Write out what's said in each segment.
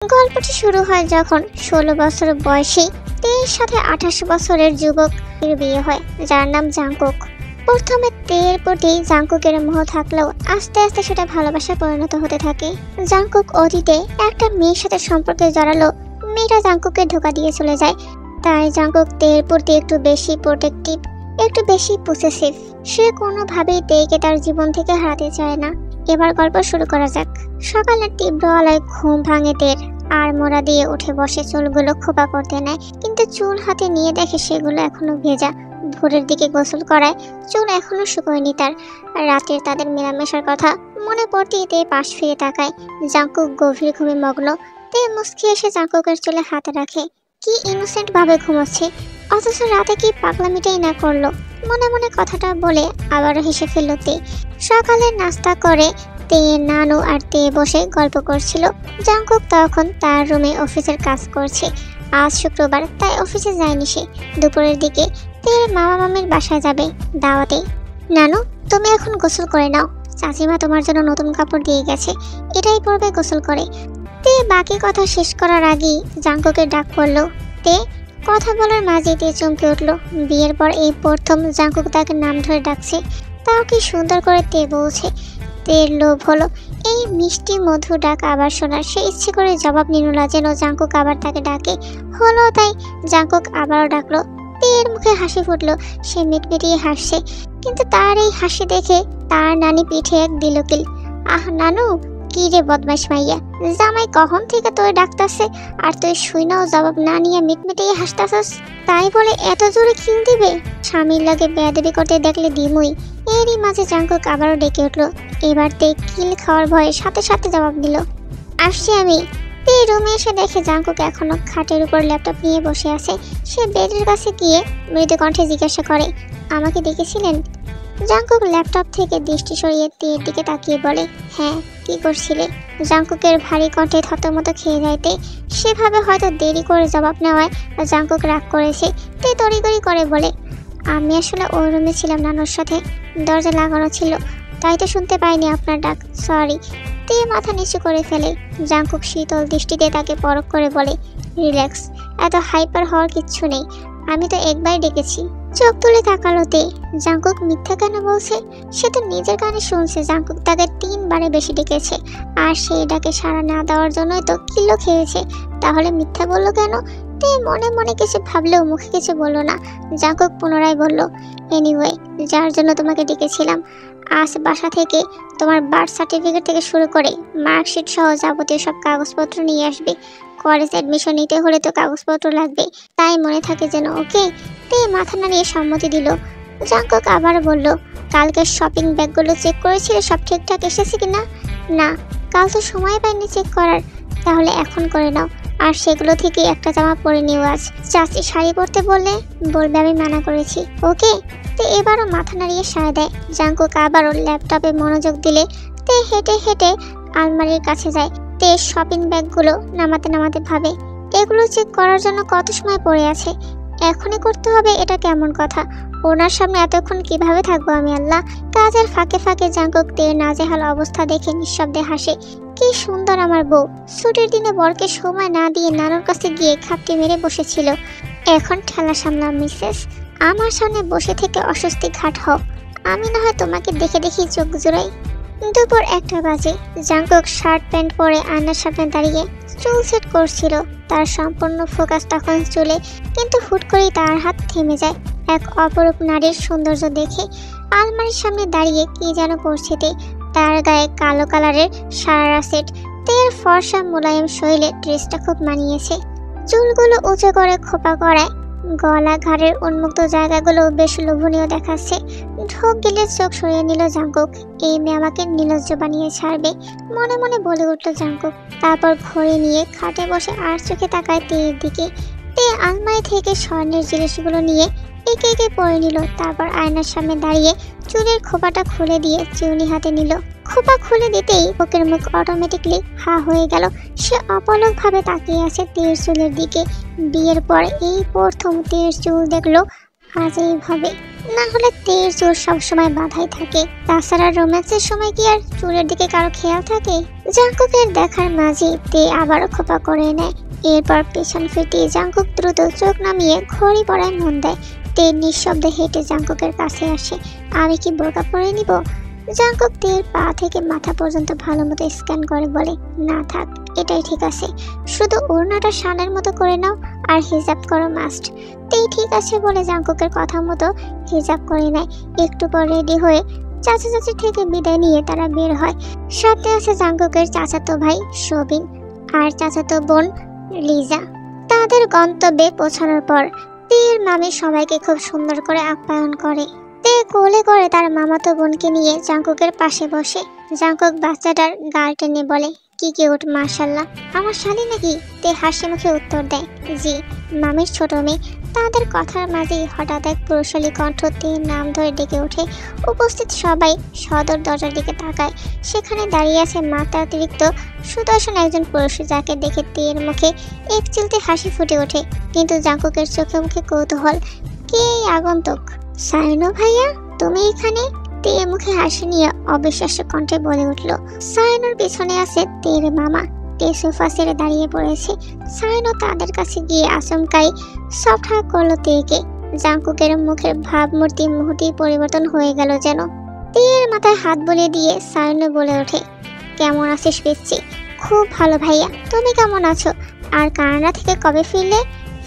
গল্পটি শুরু হয় যখন 16 বছর বয়সী তের সাথে 28 বছরের যুবকের বিয়ে হয়, যার নাম জাংকুক। প্রথমে তের প্রতি জাংকুকের মোহ থাকলেও আস্তে আস্তে সেটা ভালোবাসায় পরিণত হতে থাকে। জাংকুক অতীতে একটা মেয়ের সাথে সম্পর্কে জড়ালো, মেয়েটা জাংকুককে ধোঁকা দিয়ে চলে যায়। তাই জাংকুক তের প্রতি একটু বেশি প্রোটেক্টিভ, একটু বেশি পসেসিভ। সে কোনোভাবেই তেকে তার জীবন থেকে হারাতে চায় না। এবার গল্প শুরু করা যাক। সকালে তীব্র আলোয় ঘুম ভাঙে তের, আর মোড়া দিয়ে উঠে বসে চুলগুলো খোপা করতে নেয়, কিন্তু চুল হাতে নিয়ে দেখে সেগুলো এখনো ভেজা। ভোরের দিকে গোসল করায় চুল এখনো শুকোয়নি তার। রাতের তাদের মেলামেশার কথা মনে পড়তেই তে পাশ ফিরে তাকায়। জাংকুক গভীর ঘুমে মগ্ন। তে মুচকি এসে জাংকুকের চুলে হাত রাখে। কি ইনোসেন্ট ভাবে ঘুমোচ্ছে, অথচ রাতে কি পাগলামিটাই না করলো। মনে মনে কথাটা বলে আবারও হেসে ফেলল তে। সকালে নাস্তা করে তে, নানু আর তে বসে গল্প করছিল। জাংকুক তখন তার রুমে অফিসের কাজ করছে। আজ শুক্রবার, তাই অফিসে যায়নি সে। দুপুরের দিকে তে মামা মামির বাসায় যাবে দাওয়াতে। নানু, তুমি এখন গোসল করে নাও, চাচিমা তোমার জন্য নতুন কাপড় দিয়ে গেছে, এটাই পরবে গোসল করে। তে বাকি কথা শেষ করার আগেই জাংকুকের ডাক পড়লো। তে কথা বলার মাঝে তে চমকে উঠল। বিয়ের পর এই প্রথম জাংকুক তাকে নাম ধরে ডাকছে, তাও কি সুন্দর করে তে বলছে। তের লোভ হলো এই মিষ্টি মধু ডাক আবার শোনার। সে ইচ্ছে করে জবাব নিল না, যেন জাংকুক আবার তাকে ডাকে। হলো তাই, জাংকুক আবারও ডাকলো। তের মুখে হাসি ফুটলো, সে মিটমিটিয়ে হাসছে। কিন্তু তার এই হাসি দেখে তার নানি পিঠে এক দিল কিল। আহ নানু, কি রে বদমাইশ মাইয়া, জামাই কখন থেকে তোর ডাকতাছে আর তুই শুইনাও জবাব না নিয়ে মিটমিটিয়ে হাসতাছস। তাই বলে এত জোরে কিল দিবে? স্বামীর লাগে বেয়াদবি করতে দেখলে দিমুই। এরই মাঝে জাংকুক আবারও ডেকে উঠলো। এবার তে কিল খাওয়ার ভয়ে সাথে সাথে জবাব দিল, আসছি আমি। তে রুমে এসে দেখে জাংকুক এখনো খাটের উপর ল্যাপটপ নিয়ে বসে আছে। সে বেডের কাছে গিয়ে মৃদু কণ্ঠে জিজ্ঞাসা করে, আমাকে ডেকেছিলেন? জাংকুক ল্যাপটপ থেকে দৃষ্টি সরিয়ে তের দিকে তাকিয়ে বলে, হ্যাঁ, কি করছিলে? জাংকুকের ভারী কণ্ঠে থতমত খেয়ে যাইতে। সেভাবে হয়তো দেরি করে জবাব নেওয়ায় জাংকুক রাগ করেছে। তে তড়িগড়ি করে বলে, আমি আসলে ওই রুমে ছিলাম নানুর সাথে, দরজা লাগানো ছিল, তাই তো শুনতে পাইনি আপনার ডাক, সরি। তে মাথা নিচু করে ফেলে। জাংকুক শীতল দৃষ্টিতে তাকে পরখ করে বলে, রিল্যাক্স, এত হাইপার হওয়ার কিচ্ছু নেই, আমি তো একবার ডেকেছি। চোখ তুলে তাকালো তে। জাংকুক মিথ্যা কেন বলছে? সে তো নিজের কানে শুনছে জাংকুক তাকে 3 বারে বেশি ডেকেছে, আর সেই ডাকে সাড়া না দেওয়ার জন্যই তো কিলো খেয়েছে। তাহলে মিথ্যা বললো কেন? তে মনে মনে কিছু ভাবলেও মুখে কিছু বললো না। জাংকুক পুনরায় বলল, এনিওয়ে, যার জন্য তোমাকে ডেকেছিলাম, আজ বাসা থেকে তোমার বার্থ সার্টিফিকেট থেকে শুরু করে মার্কশিট সহ যাবতীয় সব কাগজপত্র নিয়ে আসবে। কলেজ অ্যাডমিশন নিতে হলে তো কাগজপত্র লাগবে, তাই মনে থাকে যেন, ওকে? তে মাথা নাড়িয়ে সম্মতি দিল। জাংকুক আবার বলল, কালকে শপিং ব্যাগগুলো চেক করেছিলে, সব ঠিকঠাক এসেছে কিনা? না, কাল তো সময় পাইনি চেক করার। তাহলে এখন করে নাও, আর সেগুলো থেকে একটা জামা পরে নিও আজ। চাচি শাড়ি পরতে বলবে আমি মানা করেছি, ওকে? তে এবারও মাথা নাড়িয়ে সায় দেয়। জাংকুক আবারও ল্যাপটপে মনোযোগ দিলে তে হেঁটে হেঁটে আলমারির কাছে যায়। তে শপিং ব্যাগগুলো নামাতে নামাতে ভাবে, এগুলো চেক করার জন্য কত সময় পড়ে আছে, এখনই করতে হবে, এটা কেমন কথা? ওনার সামনে এতক্ষণ কিভাবে থাকবো আমি আল্লাহ। কাজের ফাঁকে ফাঁকে জাংকুক তের নাজেহাল অবস্থা দেখে নিঃশব্দে হাসে। কি সুন্দর আমার বউ, ছুটির দিনে বরকে সময় না দিয়ে নানুর কাছে গিয়ে খাপটি মেরে বসেছিল। এখন ঠেলা সামলাম মিসেস, আমার সামনে বসে থেকে অস্বস্তি ঘাট হও, আমি না হয় তোমাকে দেখে দেখি চোখ জোড়াই। দুপুর 1টা বাজে। জাংকুক শার্ট প্যান্ট পরে আয়নার সামনে দাঁড়িয়ে চুল সেট করছিল। তার সম্পূর্ণ ফোকাস তখন চুলে, কিন্তু হুট করেই তার হাত থেমে যায় এক অপরূপ নারীর সৌন্দর্য দেখে। আলমারির সামনে দাঁড়িয়ে কি যেন করছে তে। তার গায়ে কালো কালারের সারারা সেট। তের ফর্সা মোলায়েম শরীরে ড্রেসটা খুব মানিয়েছে। চুলগুলো উঁচু করে খোপা করায় গলা ঘাড়ের উন্মুক্ত জায়গাগুলো বেশ লোভনীয় দেখাচ্ছে। ঢোক গিলে চোখ সরিয়ে নিল জাংকুক। এই মেয়ে আমাকে নির্লজ্জ বানিয়ে ছাড়বে, মনে মনে বলে উঠল জাংকুক। তারপর ঘড়ি নিয়ে খাটে বসে আর চোখে তাকায় তের দিকে। তে আলমারি থেকে স্বর্ণের জিনিসগুলো নিয়ে একে একে পরে নিল। তারপর আয়নার সামনে দাঁড়িয়ে চুলের খোপাটা খুলে দিয়ে চিউনি হাতে নিল। খোপা খুলে দিতেই ওকের মুখ অটোমেটিকলি হা হয়ে গেল। সে অপলক ভাবে তাকিয়ে আছে তের চুলের দিকে। বিয়ের পর এই প্রথম তের চুল দেখলো আজ এইভাবে। না হলে তের চোর সবসময় বাধাই থাকে। তাছাড়া রোম্যান্সের সময় কি আর চোরের দিকে কারো খেয়াল থাকে? জাংকুকের দেখার মাঝে তে আবারও খোপা করে নেয়। এরপর পেছন ফিরিয়ে জাংকুক দ্রুত চোখ নামিয়ে ঘড়ি পড়ায় মন দেয়। তে নিঃশব্দে হেঁটে জাংকুকের কাছে আসে। আমি কি বোরকা পরে নিব? জাংকুক তের পা থেকে মাথা পর্যন্ত ভালো মতো স্ক্যান করে বলে, না থাক, এটাই ঠিক আছে। শুধু ওড়নাটা শানের মতো করে নাও আর হিজাব করো মাস্ট। তেই ঠিক আছে বলে জাংকুকের কথা মতো হিজাব করে নেয়। একটু পর রেডি হয়ে চাচা চাচির থেকে বিদায় নিয়ে তারা বের হয়। সাথে আছে জাংকুকের চাচাতো ভাই শোবিন আর চাচাতো বোন লিজা। তাদের গন্তব্যে পৌঁছানোর পর তের মামি সবাইকে খুব সুন্দর করে আপ্যায়ন করে। তে কোলে করে তার মামাতো বোনকে নিয়ে জাংকুকের পাশে বসে। জাংকুক বাচ্চাটার গাল টেনে বলে, কি কিউট, মাশাআল্লাহ, আমার শালি নাকি? তে হাসি মুখে উত্তর দেয়, জি, মামির ছোট মেয়ে। তাদের কথার মাঝেই হঠাৎ এক পুরুষালী কণ্ঠ তের নাম ধরে ডেকে ওঠে। উপস্থিত সবাই সদর দরজার দিকে তাকায়। সেখানে দাঁড়িয়ে আছে মাত্রাতিরিক্ত সুদর্শন একজন পুরুষ, যাকে দেখে তের মুখে এক চিলতে হাসি ফুটে ওঠে। কিন্তু জাংকুকের চোখে মুখে কৌতূহল। কে এই আগন্তুক? সায়নো ভাইয়া, তুমি এখানে? তে মুখে হাসি নিয়ে অবিশ্বাস্য কণ্ঠে বলে উঠল। সায়নোর পিছনে আছে তের মামা। তে সোফা ছেড়ে দাঁড়িয়ে পড়েছে। সায়নো তাদের কাছে গিয়ে আচমকাই সফট হাগ করলো তেকে। জাংকুকের মুখের ভাবমূর্তি মুহূর্তেই পরিবর্তন হয়ে গেল যেন। তের মাথায় হাত বুলিয়ে দিয়ে সায়নো বলে ওঠে, কেমন আছিস পিচ্ছি? খুব ভালো ভাইয়া, তুমি কেমন আছো? আর কানাডা থেকে কবে ফিরলে?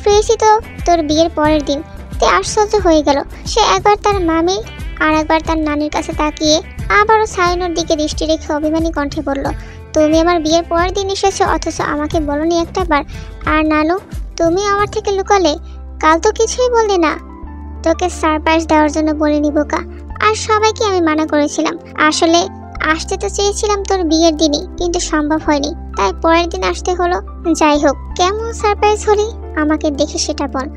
ফিরেছি তো তোর বিয়ের পরের দিন। তে আশ্চর্য হয়ে গেল। সে একবার তার মামি আর একবার তার নানির কাছে তাকিয়ে আবারও সায়নোর দিকে দৃষ্টি রেখে অভিমানী কণ্ঠে বলল, তুমি আমার বিয়ের পরের দিন এসেছো, অথচ আমাকে বলনি একটা বার। আর নানু, তুমি আমার থেকে লুকালে, কাল তো কিছুই বললে না। তোকে সারপ্রাইজ দেওয়ার জন্য বলিনি বোকা। আর সবাইকে আমি মানা করেছিলাম। আসলে আসতে তো চেয়েছিলাম তোর বিয়ের দিনই, কিন্তু সম্ভব হয়নি, তাই পরের দিন আসতে হলো। যাই হোক, কেমন সারপ্রাইজ হলি আমাকে দেখে সেটা বল।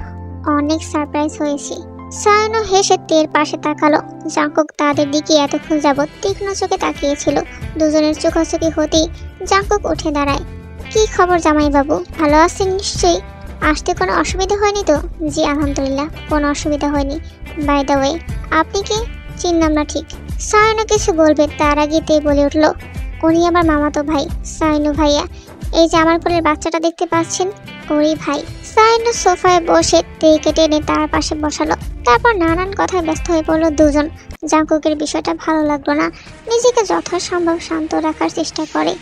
অনেক সারপ্রাইজ হয়েছি। সায়নো হেসে তের পাশে তাকালো। জাংকুক তাদের দিকে এতক্ষণ যাবৎ তীক্ষ্ণ চোখে তাকিয়েছিল। দুজনের চোখাচোখি হতেই জাংকুক উঠে দাঁড়ায়। কি খবর জামাই বাবু, ভালো আছেন নিশ্চয়ই? আসতে কোনো অসুবিধা হয়নি তো? জি আলহামদুলিল্লাহ, কোনো অসুবিধা হয়নি। বাই দ্য ওয়ে, আপনি কি? চিনলাম না ঠিক। সায়নো কিছু বলবে তার আগে তে বলে উঠল, উনি আমার মামাতো ভাই, সায়নো ভাইয়া। এই যে আমার কোলের বাচ্চাটা দেখতে পাচ্ছেন, ওরই ভাই। সায়নো সোফায় বসে তেকে টেনে তার পাশে বসালো। তারপর নানান কথায় ব্যস্ত হয়ে পড়লো দুজন। জাংকুকের বিষয়টা ভালো লাগলো না। নিজেকে যথাসম্ভব শান্ত রাখার চেষ্টা করে।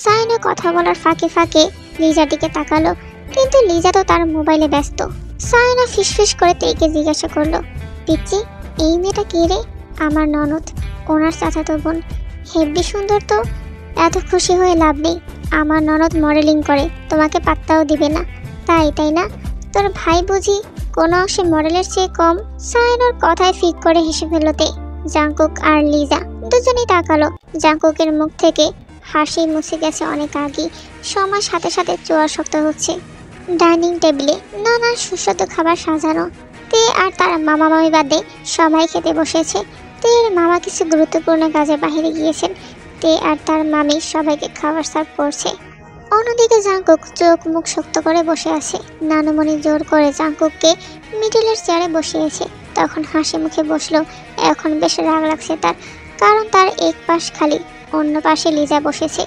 সায়নো কথা বলার ফাঁকে ফাঁকে লিজার দিকে তাকালো, কিন্তু লিজা তো তার মোবাইলে ব্যস্ত। সায়নো ফিসফিস করে তেকে জিজ্ঞাসা করলো, পিচ্চি, এই মেয়েটা কে রে? আমার ননদ, ওনার চাচাতো বোন। হেব্বি সুন্দর তো। এত খুশি হয়ে লাভ নেই, আমার ননদ মডেলিং করে, তোমাকে পাত্তাও দিবে না। তাই না? তোর ভাই বুঝি কোনো অংশে মডেলের চেয়ে কম? সায়নোর কথায় ফিক করে হেসে ফেলতে জাংকুক আর লিজা দুজনেই তাকালো। জাংকুকের মুখ থেকে হাসি মুছে গেছে অনেক আগে। সময় সাথে সাথে চোয়ার শক্ত হচ্ছে। ডাইনিং টেবিলে নানান সুস্বাদু খাবার সাজানো। তে আর তার মামা মামি বাদে সবাই খেতে বসেছে। তের মামা কিছু গুরুত্বপূর্ণ কাজে বাইরে গিয়েছেন। তে আর তার মামি সবাইকে খাবার সার্ভ করছে। অন্যদিকে জাংকুক চোখ মুখ শক্ত করে বসে আছে। নানুমণি জোর করে জাংকুককে মিডিলের চেয়ারে বসিয়েছে। তখন হাসি মুখে বসলো। এখন বেশ রাগ লাগছে তার, কারণ তার এক পাশ খালি, অন্য পাশে লিজা বসেছে।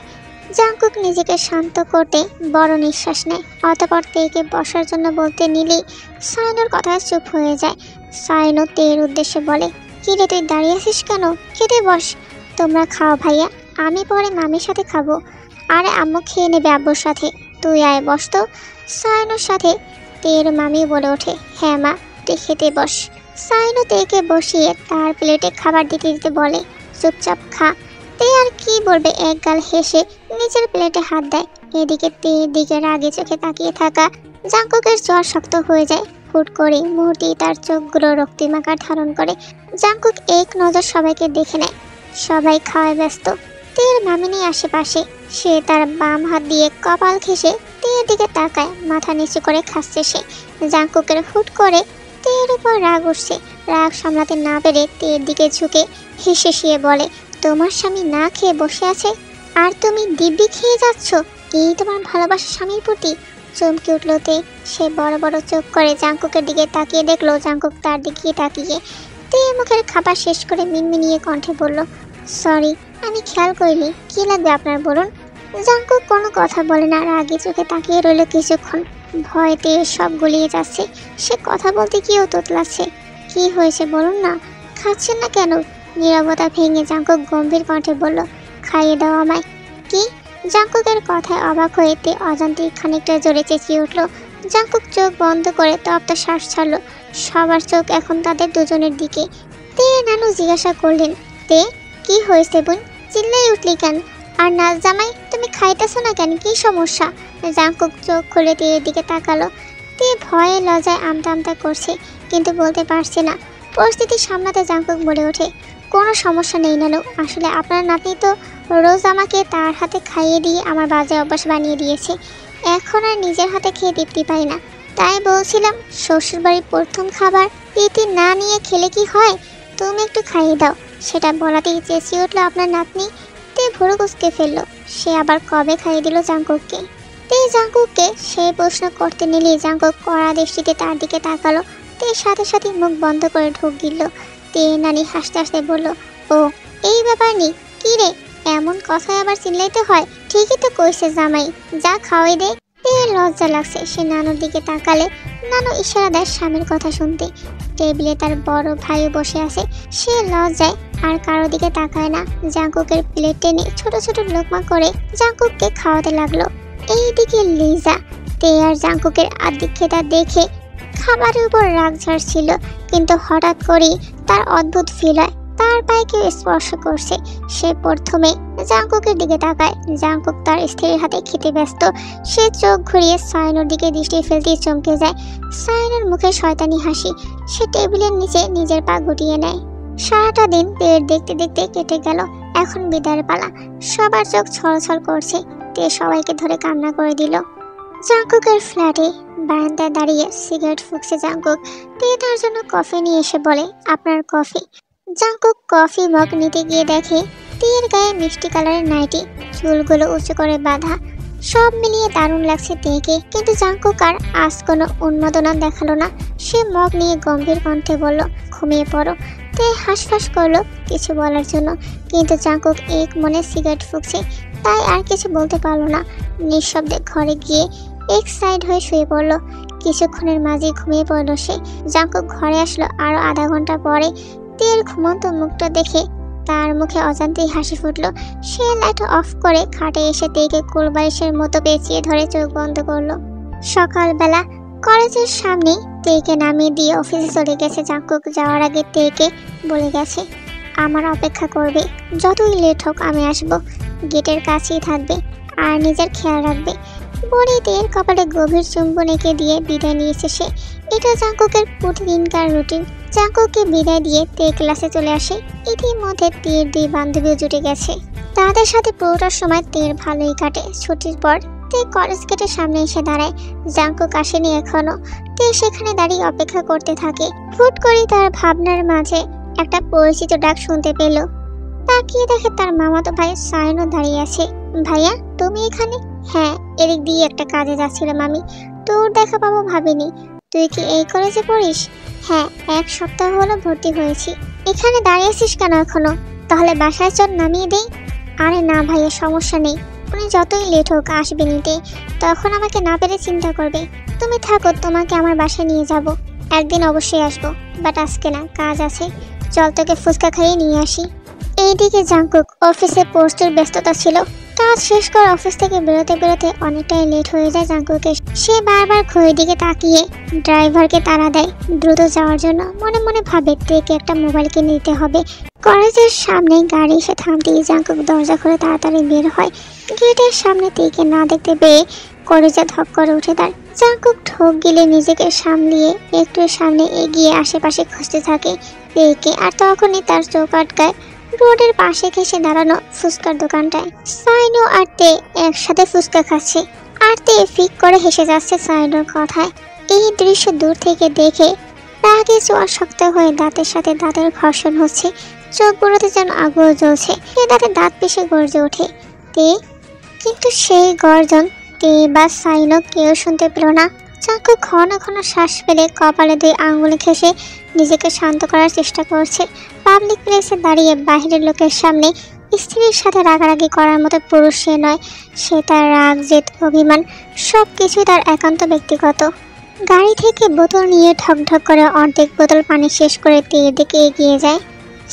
জাংকুক নিজেকে শান্ত করতে বড় নিঃশ্বাস নেয়। অতঃপর তেকে বসার জন্য বলতে নিলেই সায়নোর কথায় চুপ হয়ে যায়। সায়নো তের উদ্দেশ্যে বলে, কি রে, তুই দাঁড়িয়ে আছিস কেন? খেতে বস। তোমরা খাও ভাইয়া, আমি পরে মামির সাথে খাবো। আরে আম্মু খেয়ে নেবে আব্বুর সাথে, তুই আয় বস তো। সায়নোর সাথে তের মামি বলে ওঠে, হ্যাঁ মা, তুই খেতে বস। সায়নো তেকে বসিয়ে তার প্লেটে খাবার দিতে দিতে বলে, চুপচাপ খা। তে আর কি বলবে, এক গাল হেসে নিজের প্লেটে হাত দেয়। এদিকে তের দিকে রাগে চোখে তাকিয়ে থাকা জাংকুকের জ্বর শক্ত হয়ে যায়। হুট করে মুহূর্তেই তার চোখগুলো রক্তিমাকার ধারণ করে। জাংকুক এক নজর সবাইকে দেখে নেয়। সবাই খাওয়ায় ব্যস্ত। তের মামিনী আশেপাশে। সে তার বাম হাত দিয়ে কপাল ঘেঁষে তের দিকে তাকায়, মাথা নিচু করে খাচ্ছে সে। জাংকুকের হুট করে তের উপর রাগ উঠছে। রাগ সামলাতে না পেরে তের দিকে ঝুঁকে হেসে শিয়ে বলে, তোমার স্বামী না খেয়ে বসে আছে আর তুমি দিব্যি খেয়ে যাচ্ছ? এই তোমার ভালোবাসা স্বামীর প্রতি? চমকে উঠল তে। সে বড় বড় চোখ করে জাংকুকের দিকে তাকিয়ে দেখলো জাংকুক তার দিকে তাকিয়ে। তে মুখের খাবার শেষ করে মিনমিনিয়ে কণ্ঠে বলল, সরি, আমি খেয়াল করিনি। কি লাগবে আপনার বলুন। জাঙ্কুক কোনো কথা বলে না, রাগে চোখে তাকিয়ে রইল কিছুক্ষণ। ভয়তে সব গলিয়ে যাচ্ছে। সে কথা বলতে গিয়েও তোতলাচ্ছে। কি হয়েছে বলুন না, খাচ্ছেন না কেন? নীরবতা ভেঙে জাঙ্কুক গম্ভীর কণ্ঠে বলল, খাইয়ে দাও আমায়। কি? জাঙ্কুকের কথায় অবাক হয়ে তে অজান্তেই খানিকটা জোরে চেঁচিয়ে উঠল। জাঙ্কুক চোখ বন্ধ করে তপ্ত শ্বাস ছাড়ল। সবার চোখ এখন তাদের দুজনের দিকে। তে নানু জিজ্ঞাসা করলেন, তে কি হয়েছে বোন? চিল্লাই উঠলি কেন? আর নাচ জামাই, তুমি খাইতেছো না কেন? কি সমস্যা? জাঙ্কুক চোখ খুলে তীরের দিকে তাকালো। তে ভয়ে লজ্জায় আমতা আমতা করছে, কিন্তু বলতে পারছে না। পরিস্থিতি সামলাতে জাঙ্কুক বলে ওঠে, কোনো সমস্যা নেই নানু, আসলে আপনার নাতনি তো রোজ আমাকে তার হাতে খাইয়ে দিয়ে আমার বাজে অভ্যাস বানিয়ে দিয়েছে। এখন আর নিজের হাতে খেয়ে তৃপ্তি পাই না। তাই বলছিলাম, শ্বশুরবাড়ির প্রথম খাবার প্রীতি না নিয়ে খেলে কি হয়? তুমি একটু খাইয়ে দাও। সেটা বলাতেই চেঁচিয়ে উঠলো আপনার নাতনি। তে ভুরু কুঁচকে ফেললো। সে আবার কবে খাইয়ে দিল জাঙ্কুককে? তে জাঙ্কুককে সেই প্রশ্ন করতে নিলেই জাঙ্কুক কড়া দৃষ্টিতে তার দিকে তাকালো। তে সাথে সাথে মুখ বন্ধ করে ঢোক গিলল। তে নানি হাসতে হাসতে বলল, ও এই ব্যাপার নেই। কি রে, এমন কথায় আবার চিল্লাইতে হয়? ঠিকই তো কইছে জামাই, যা খাওয়াই দে। তে লজ্জা লাগছে। সে নানুর দিকে তাকালে নানু ইশারা দেয় স্বামীর কথা শুনতে। টেবিলে তার বড় ভাইও বসে আছে। সে লজ্জায় আর কারো দিকে তাকায় না। জাঙ্কুকের প্লেট টেনে ছোট ছোট লোকমা করে জাঙ্কুককে খাওয়াতে লাগলো। এইদিকে লিজা তে আর জাঙ্কুকের আদিক্ষেতা দেখে খাবারের উপর রাগ ঝাড়ছিল, কিন্তু হঠাৎ করেই তার অদ্ভুত ফিল হয় তার পায়ে কেউ স্পর্শ করছে। সে প্রথমে জাঙ্কুকের দিকে তাকায়। জাঙ্কুক তার স্ত্রীর হাতে খেতে ব্যস্ত। সে চোখ ঘুরিয়ে সায়নের দিকে দৃষ্টি ফেলতেই চমকে যায়। সায়নের মুখে শয়তানি হাসি। সে টেবিলের নিচে নিজের পা গুটিয়ে নেয়। সারাটা দিন পেট দেখতে দেখতে কেটে গেল। এখন বিদায়ের পালা। সবার চোখ ছলছল করছে। তে সবাইকে ধরে কান্না করে দিল। জাঙ্কুকের ফ্ল্যাটে বারান্দায় দাঁড়িয়ে সিগারেট ফুঁকছে জাঙ্কুক। তে তার জন্য কফি নিয়ে এসে বলে, আপনার কফি। জাঙ্কুক কফি মগ নিতে গিয়ে দেখে তের গায়ে মিষ্টি কালারের নাইটি, চুলগুলো উঁচু করে বাঁধা। সব মিলিয়ে দারুণ লাগছে তেকে, কিন্তু জাঙ্কুক আর আজ কোনো উন্মাদনা দেখালো না। সে মগ নিয়ে গম্ভীর কণ্ঠে বলল, ঘুমিয়ে পড়ো। তে হাঁসফাঁস করলো কিছু বলার জন্য, কিন্তু জাঙ্কুক এক মনে সিগারেট ফুঁকছে, তাই আর কিছু বলতে পারলো না। নিঃশব্দে ঘরে গিয়ে এক সাইড হয়ে শুয়ে পড়লো। কিছুক্ষণের মাঝে ঘুমিয়ে পড়লো সে। জাঙ্কুক ঘরে আসলো আরো আধা ঘন্টা পরে। তের ঘুমন্ত মুখটা দেখে তার মুখে অজান্তেই হাসি ফুটলো। সে লাইট অফ করে খাটে এসে তেকে কোলবালিশের মতো পেঁচিয়ে ধরে চোখ বন্ধ করলো। সকালবেলা কলেজের সামনে তেকে নামিয়ে দিয়ে অফিসে চলে গেছে জাঙ্কুক। যাওয়ার আগে তেকে বলে গেছে, আমার অপেক্ষা করবে, যতই লেট হোক আমি আসবো। গেটের কাছেই থাকবে আর নিজের খেয়াল রাখবে। বলে তের কপালে গভীর চুম্বন এঁকে দিয়ে বিদায় নিয়েছে সে। এটা জাঙ্কুকের প্রতিদিনকার রুটিন। জাঙ্কুককে বিদায় দিয়ে তে ক্লাসে চলে আসে। ইতিমধ্যে তের দুই বান্ধবীও জুটে গেছে। তাদের সাথে পুরোটার সময় তের ভালোই কাটে। ছুটির পর তে কলেজ গেটের সামনে এসে দাঁড়ায়। জাঙ্কুক আসেনি এখনো। তে সেখানে দাঁড়িয়ে অপেক্ষা করতে থাকে। হুট করে তার ভাবনার মাঝে একটা পরিচিত ডাক শুনতে পেল। তাকিয়ে দেখে তার মামাতো ভাই সায়নও দাঁড়িয়ে আছে। ভাইয়া, তুমি এখানে? হ্যাঁ, এদিক দিয়ে একটা কাজে যাচ্ছিলাম আমি। তোর দেখা পাবো ভাবিনি। তুই কি এই কলেজে পড়িস? হ্যাঁ, 1 সপ্তাহ হলো ভর্তি হয়েছি। এখানে দাঁড়িয়েছিস কেন এখনো? তাহলে বাসায় চল, নামিয়ে দেই। আরে না ভাইয়া, সমস্যা নেই। উনি যতই লেট হোক আসবে নিতে। তখন আমাকে না পেরে চিন্তা করবে। তুমি থাকো, তোমাকে আমার বাসায় নিয়ে যাব। একদিন অবশ্যই আসবো, বাট আজকে না, কাজ আছে। চল, তোকে ফুচকা খাইয়ে নিয়ে আসি। এইদিকে জাঙ্কুক অফিসে প্রচুর ব্যস্ততা ছিল। কাজ শেষ করে অফিস থেকে বেরোতে বেরোতে অনেকটাই লেট হয়ে যায় জাঙ্কুকের। সে বারবার ঘড়ির দিকে তাকিয়ে ড্রাইভারকে তাড়া দেয় দ্রুত যাওয়ার জন্য। মনে মনে ভাবে তেকে একটা মোবাইল কিনে দিতে হবে। কলেজের সামনে গাড়ি এসে থামতেই জাঙ্কুক দরজা খুলে তাড়াতাড়ি বের হয়। গেটের সামনে তেকে না দেখতে পেয়ে কলেজা ধক করে উঠে তার। জাঙ্কুক ঠোক গিলে নিজেকে সামলিয়ে একটু সামনে এগিয়ে আশেপাশে খুঁজতে থাকে তেকে। আর তখনই তার চোখ আটকায় রোডের পাশে ঘেঁষে দাঁড়ানো ফুচকার দোকানটায়। সাইনো আর তে একসাথে ফুচকা খাচ্ছে, আর তে ফিক করে হেসে যাচ্ছে সাইনোর কথায়। এই দৃশ্য দূর থেকে দেখে রাগে জোয়ার শক্ত হয়ে দাঁতের সাথে দাঁতের ঘর্ষণ হচ্ছে। চোখগুলোতে যেন আগুন জ্বলছে। সে দাঁতে দাঁত পিষে গর্জে ওঠে তে, কিন্তু সেই গর্জন তে বা সাইনো কেউ শুনতে পেল না। জাঙ্কুক ঘন ঘন শ্বাস ফেলে কপালে 2 আঙ্গুলে ঘেঁষে নিজেকে শান্ত করার চেষ্টা করছে। পাবলিক প্লেসে দাঁড়িয়ে বাহিরের লোকের সামনে স্ত্রীর সাথে রাগারাগি করার মতো পুরুষ সে নয়। সে তার রাগ, জেদ, অভিমান সব কিছুই তার একান্ত ব্যক্তিগত। গাড়ি থেকে বোতল নিয়ে ঢকঢক করে অর্ধেক বোতল পানি শেষ করে তেয়ের দিকে এগিয়ে যায়।